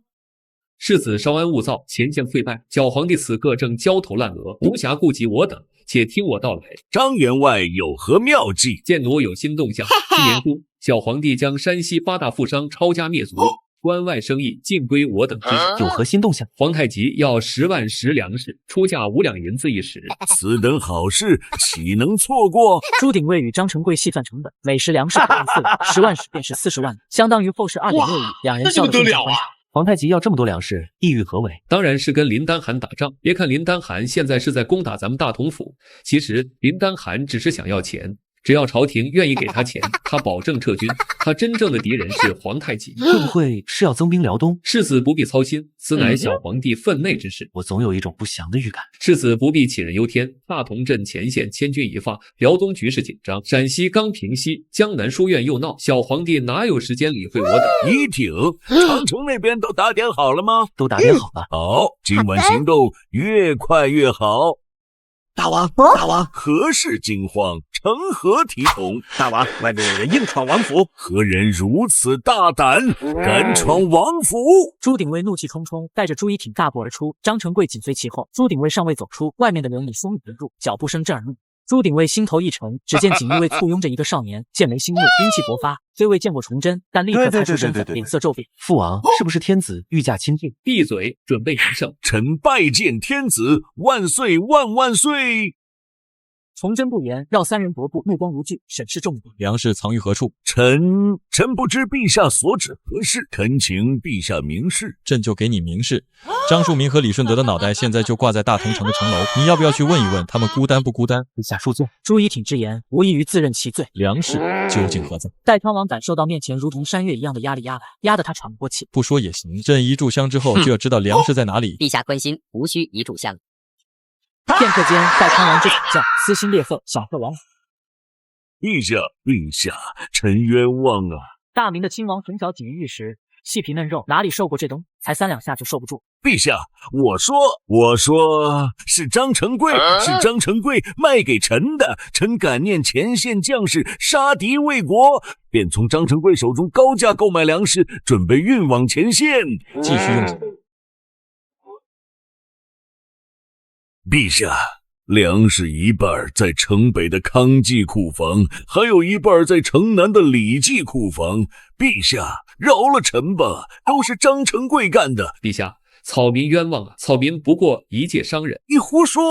世子稍安勿躁，前见跪拜。小皇帝此刻正焦头烂额，无暇顾及我等，且听我道来。张员外有何妙计？见奴有新动向。今年初，小皇帝将山西8大富商抄家灭族，关外生意尽归我等之手。有何新动向？皇太极要10万石粮食，出价5两银子一石。此等好事，岂能错过？朱鼎卫与张成贵细算成本，每石粮食不用4两，10万石便是40万，相当于后世2.6亿。两人笑得更加欢畅。皇太极要这么多粮食，意欲何为？当然是跟林丹汗打仗。别看林丹汗现在是在攻打咱们大同府，其实林丹汗只是想要钱。只要朝廷愿意给他钱，他保证撤军。他真正的敌人是皇太极。会不会是要增兵辽东？世子不必操心，此乃小皇帝分内之事。我总有一种不祥的预感。世子不必杞人忧天。大同镇前线千钧一发，辽东局势紧张，陕西刚平息，江南书院又闹，小皇帝哪有时间理会我等？一挺，长城那边都打点好了吗？都打点好了。好，今晚行动越快越好。大王，何事惊慌？成何体统？大王，外面有人硬闯王府，何人如此大胆，敢闯王府？朱鼎卫怒气冲冲，带着朱一挺大步而出，张成贵紧随其后。朱鼎卫尚未走出，外面的人已双语而入，脚步声震耳目。朱鼎卫心头一沉，只见锦衣卫簇拥着一个少年，剑眉星目，兵器勃发。虽未见过崇祯，但立刻猜出身份，脸色骤变。父王，是不是天子御驾亲近？闭嘴，准备迎圣。臣拜见天子，万岁万万岁！崇祯不言，绕三人踱步，目光如炬，审视重点。梁氏藏于何处？臣不知陛下所指何事，恳请陛下明示。朕就给你明示。张树明和李顺德的脑袋现在就挂在大同城的城楼，你要不要去问一问他们孤单不孤单？陛下恕罪。朱一挺之言，无异于自认其罪。梁氏究竟何在？代康王感受到面前如同山岳一样的压力压来，压得他喘不过气。不说也行，朕一炷香之后就要知道梁氏在哪里。陛下关心，无需一炷香。片刻间，代康王之惨叫，撕心裂肺，响彻王府。陛下，臣冤枉啊！大明的亲王从小锦衣玉食，细皮嫩肉，哪里受过这东？才3两下就受不住。陛下，我说是张成贵，卖给臣的。臣感念前线将士杀敌为国，便从张成贵手中高价购买粮食，准备运往前线。继续用刑。陛下，粮食一半在城北的康济库房，还有一半在城南的李记库房。陛下，饶了臣吧，都是张成贵干的。陛下，草民冤枉啊！草民不过一介商人。你胡说！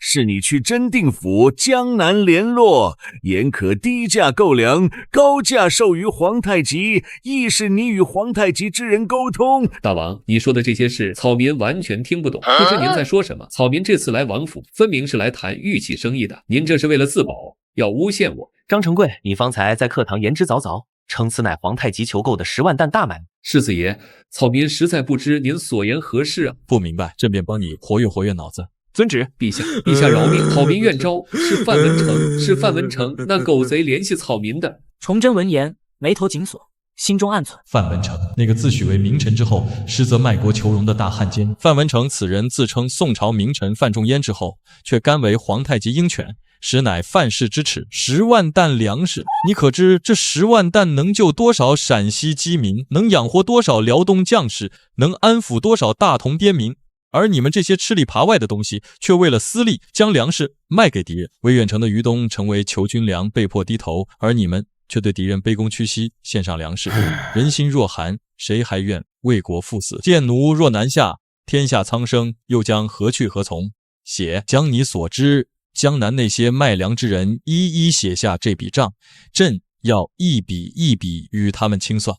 是你去真定府江南联络，言可低价购粮，高价授予皇太极，亦是你与皇太极之人沟通。大王，你说的这些事，草民完全听不懂，不知您在说什么。草民这次来王府，分明是来谈玉器生意的，您这是为了自保，要诬陷我。张成贵，你方才在课堂言之凿凿，称此乃皇太极求购的10万担大买。世子爷，草民实在不知您所言何事啊！不明白，朕便帮你活跃脑子。遵旨。陛下饶命！草民愿招，是范文成那狗贼联系草民的。崇祯闻言，眉头紧锁，心中暗忖：范文成，那个自诩为名臣之后，实则卖国求荣的大汉奸。范文成此人自称宋朝名臣范仲淹之后，却甘为皇太极鹰犬，实乃范氏之耻。10万担粮食，你可知这10万担能救多少陕西饥民，能养活多少辽东将士，能安抚多少大同边民？而你们这些吃里扒外的东西，却为了私利将粮食卖给敌人。魏远成的于东成为求军粮，被迫低头，而你们却对敌人卑躬屈膝，献上粮食。人心若寒，谁还愿为国赴死？贱奴若南下，天下苍生又将何去何从？写将你所知江南那些卖粮之人一一写下这笔账，朕要一笔一笔与他们清算。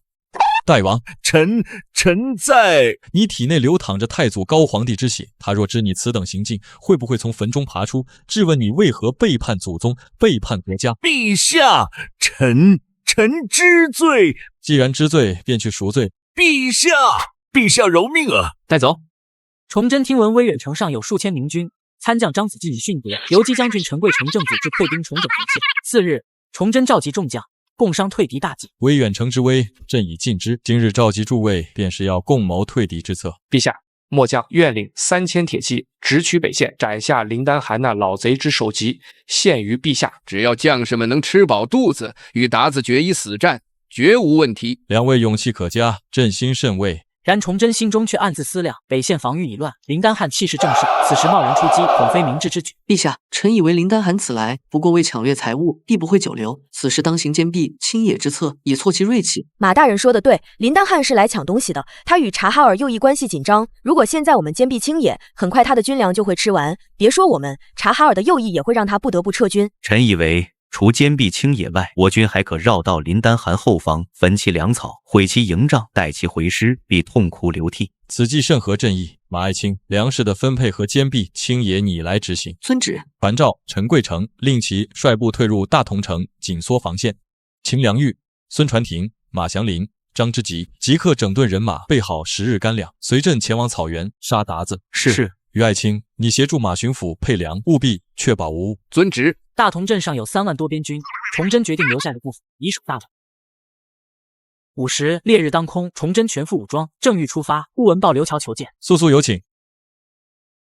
大王，臣在。你体内流淌着太祖高皇帝之血，他若知你此等行径，会不会从坟中爬出，质问你为何背叛祖宗，背叛国家？陛下，臣知罪。既然知罪，便去赎罪。陛下饶命啊！带走。崇祯听闻威远城上有数千明军，参将张子济以训得，游击将军陈贵成正组织退兵重整防线。次日，崇祯召集众将，共商退敌大计。威远城之危，朕已尽知。今日召集诸位，便是要共谋退敌之策。陛下，末将愿领3000铁骑，直取北线，斩下林丹汗那老贼之首级，献于陛下。只要将士们能吃饱肚子，与鞑子决一死战，绝无问题。两位勇气可嘉，朕心甚慰。然崇祯心中却暗自思量，北线防御已乱，林丹汗气势正盛，此时贸然出击，恐非明智之举。陛下，臣以为林丹汗此来不过为抢掠财物，必不会久留。此时当行坚壁清野之策，以挫其锐气。马大人说的对，林丹汗是来抢东西的，他与察哈尔右翼关系紧张。如果现在我们坚壁清野，很快他的军粮就会吃完。别说我们，察哈尔的右翼也会让他不得不撤军。臣以为，除坚壁清野外，我军还可绕到林丹汗后方，焚其粮草，毁其营帐，待其回师，必痛哭流涕。此计甚合朕意。马爱卿，粮食的分配和坚壁清野你来执行。遵旨。传召陈贵成，令其率部退入大同城，紧缩防线。秦良玉、孙传庭、马祥林、张之吉即刻整顿人马，备好10日干粮，随朕前往草原杀鞑子。是。于爱卿，你协助马巡抚配粮，务必确保无误。遵旨。大同镇上有3万多边军，崇祯决定留下的部分以守大同。午时，烈日当空，崇祯全副武装，正欲出发，忽闻报刘乔求见。速速有请。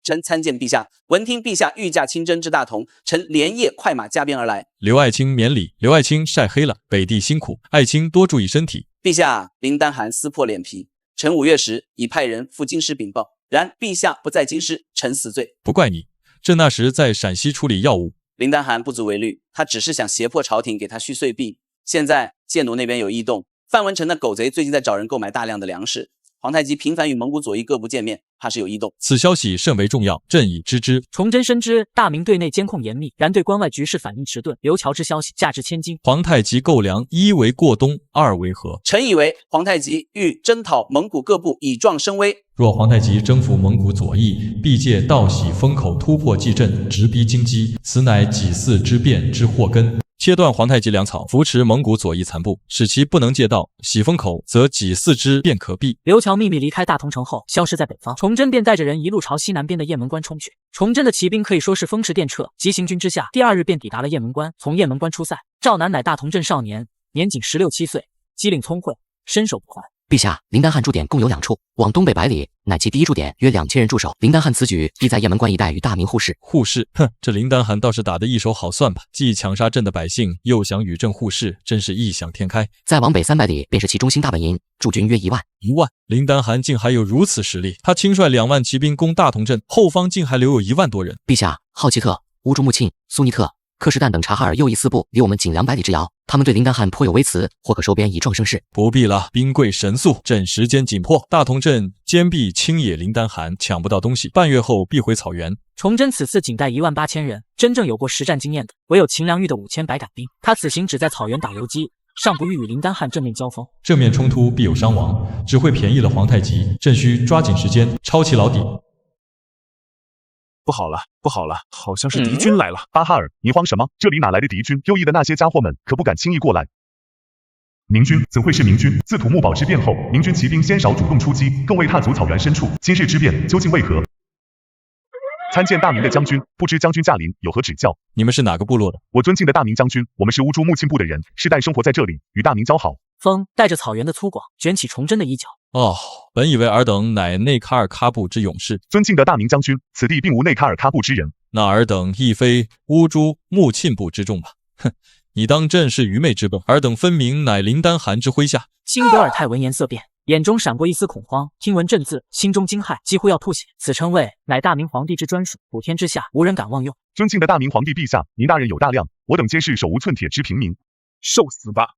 臣参见陛下。闻听陛下御驾亲征之大同，臣连夜快马加鞭而来。刘爱卿免礼。刘爱卿晒黑了，北地辛苦，爱卿多注意身体。陛下，林丹汗撕破脸皮，臣5月时已派人赴京师禀报，然陛下不在京师，臣死罪。不怪你，朕那时在陕西处理药物。林丹汗不足为虑，他只是想胁迫朝廷给他续岁币。现在建奴那边有异动，范文成的狗贼最近在找人购买大量的粮食。皇太极频繁与蒙古左翼各部见面，怕是有异动。此消息甚为重要，朕已知之。崇祯深知大明对内监控严密，然对关外局势反应迟钝。刘乔之消息价值千金。皇太极购粮，一为过冬，二为何？臣以为皇太极欲征讨蒙古各部，以壮声威。若皇太极征服蒙古左翼，必借道喜风口突破蓟镇，直逼京畿，此乃己巳之变之祸根。切断皇太极粮草，扶持蒙古左翼残部，使其不能借道喜风口，则己巳之变可避。刘乔秘密离开大同城后，消失在北方。崇祯便带着人一路朝西南边的雁门关冲去。崇祯的骑兵可以说是风驰电掣，急行军之下，第2日便抵达了雁门关。从雁门关出塞，赵南乃大同镇少年，年仅16、17岁，机灵聪慧，身手不坏。陛下，林丹汗驻点共有2处，往东北百里，乃其第1驻点，约2000人驻守。林丹汗此举必在雁门关一带与大明互市。互市？哼，这林丹汗倒是打得一手好算盘，既抢杀朕的百姓，又想与朕互市，真是异想天开。再往北300里，便是其中心大本营，驻军约1万。1万？林丹汗竟还有如此实力？他亲率2万骑兵攻大同镇，后方竟还留有1万多人。陛下，浩奇特、乌珠穆沁、苏尼特、克什旦等察哈尔右翼4部离我们仅200里之遥，他们对林丹汗颇有微词，或可收编以壮声势。不必了，兵贵神速，朕时间紧迫。大同镇坚壁清野，林丹汗抢不到东西，半月后必回草原。崇祯此次仅带18000人，真正有过实战经验的，唯有秦良玉的5000白杆兵。他此行只在草原打游击，尚不欲与林丹汗正面交锋。正面冲突必有伤亡，只会便宜了皇太极。朕需抓紧时间，抄其老底。不好了，不好了，好像是敌军来了。巴哈尔，你慌什么？这里哪来的敌军？右翼的那些家伙们可不敢轻易过来。明军怎会是明军？自土木堡之变后，明军骑兵鲜少主动出击，更未踏足草原深处。今日之变究竟为何？参见大明的将军，不知将军驾临有何指教？你们是哪个部落的？我尊敬的大明将军，我们是乌珠穆沁部的人，世代生活在这里，与大明交好。风带着草原的粗犷，卷起崇祯的衣角。哦，本以为尔等乃内卡尔喀布之勇士。尊敬的大明将军，此地并无内卡尔喀布之人。那尔等亦非乌珠穆沁部之众吧？哼，你当朕是愚昧之辈？尔等分明乃林丹汗之麾下。辛德尔泰闻言色变，眼中闪过一丝恐慌，听闻朕字，心中惊骇，几乎要吐血。此称谓乃大明皇帝之专属，普天之下无人敢妄用。尊敬的大明皇帝陛下，您大人有大量，我等皆是手无寸铁之平民，受死吧！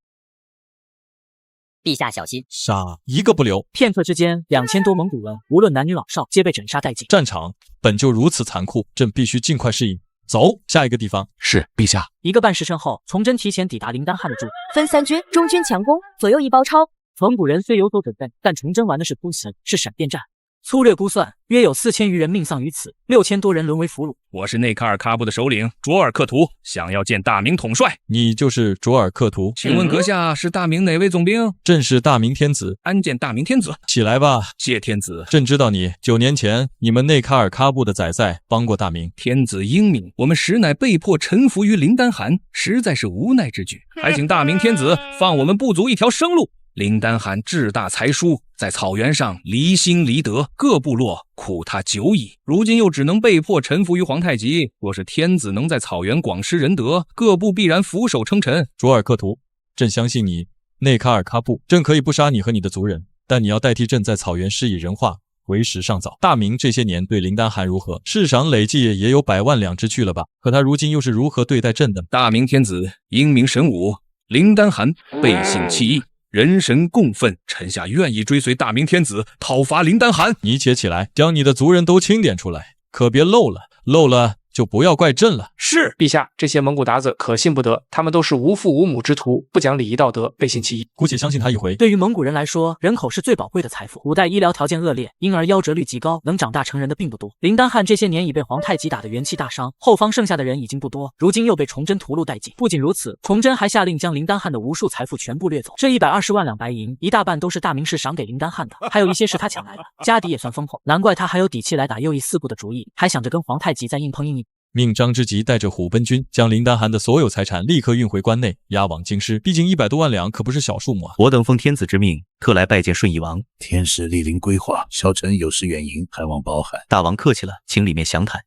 陛下小心，杀一个不留。片刻之间，2000多蒙古人，无论男女老少，皆被斩杀殆尽。战场本就如此残酷，朕必须尽快适应。走，下一个地方。是，陛下。1个半时辰后，崇祯提前抵达林丹汗的驻地，分3军，中军强攻，左右一包抄。蒙古人虽有所准备，但崇祯玩的是突袭，是闪电战。粗略估算，约有4000余人命丧于此，6000多人沦为俘虏。我是内卡尔喀布的首领卓尔克图，想要见大明统帅。你就是卓尔克图？请问阁下是大明哪位总兵？朕是大明天子。安见大明天子。起来吧，谢天子。朕知道你9年前你们内卡尔喀布的宰塞帮过大明。天子英明，我们实乃被迫臣服于林丹汗，实在是无奈之举。还请大明天子放我们部族一条生路。林丹汗志大才疏，在草原上离心离德，各部落苦他久矣。如今又只能被迫臣服于皇太极。若是天子能在草原广施仁德，各部必然俯首称臣。卓尔克图，朕相信你，内卡尔喀布，朕可以不杀你和你的族人，但你要代替朕在草原施以仁化。为时尚早。大明这些年对林丹汗如何？市赏累计也有100万两之巨了吧？可他如今又是如何对待朕的？大明天子英明神武，林丹汗背信弃义。人神共愤，臣下愿意追随大明天子讨伐林丹汗。你且起来，将你的族人都清点出来，可别漏了，漏了就不要怪朕了。是，陛下，这些蒙古鞑子可信不得，他们都是无父无母之徒，不讲礼仪道德，背信弃义。姑且相信他一回。对于蒙古人来说，人口是最宝贵的财富。古代医疗条件恶劣，婴儿夭折率极高，能长大成人的并不多。林丹汗这些年已被皇太极打得元气大伤，后方剩下的人已经不多，如今又被崇祯屠戮殆尽。不仅如此，崇祯还下令将林丹汗的无数财富全部掠走。这120万两白银，一大半都是大明士赏给林丹汗的，还有一些是他抢来的，家底也算丰厚。难怪他还有底气来打右翼4部的主意，还想着跟皇太极再硬碰硬。命张之吉带着虎贲军将林丹汗的所有财产立刻运回关内，押往京师。毕竟100多万两可不是小数目啊！我等奉天子之命，特来拜见顺义王。天时莅临规划，小臣有失远迎，还望包涵。大王客气了，请里面详谈。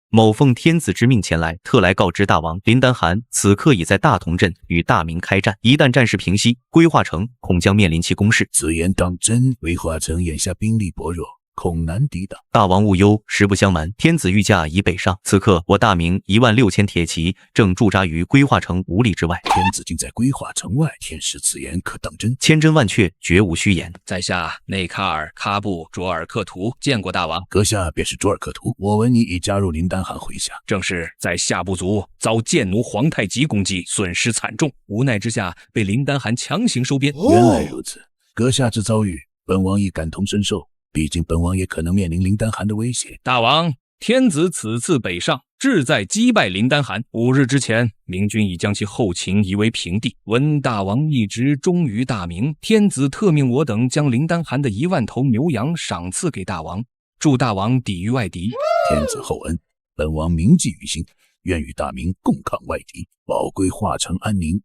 某奉天子之命前来，特来告知大王，林丹汗此刻已在大同镇与大明开战，一旦战事平息，规划城恐将面临其攻势。此言当真？规划城眼下兵力薄弱，恐难抵挡。大王勿忧，实不相瞒，天子御驾已北上，此刻我大明16000铁骑正驻扎于规划城5里之外。天子竟在规划城外，天师此言可当真？千真万确，绝无虚言。在下内卡尔喀布卓尔克图见过大王。阁下便是卓尔克图，我闻你已加入林丹汗麾下。正是在下不足，遭剑奴皇太极攻击，损失惨重，无奈之下被林丹汗强行收编。原来如此，阁下之遭遇，本王亦感同身受。毕竟本王也可能面临林丹汗的威胁。大王，天子此次北上，志在击败林丹汗。5日之前，明军已将其后勤夷为平地。闻大王一直忠于大明，天子特命我等将林丹汗的1万头牛羊赏赐给大王，助大王抵御外敌。天子厚恩，本王铭记于心，愿与大明共抗外敌，保规化城安宁，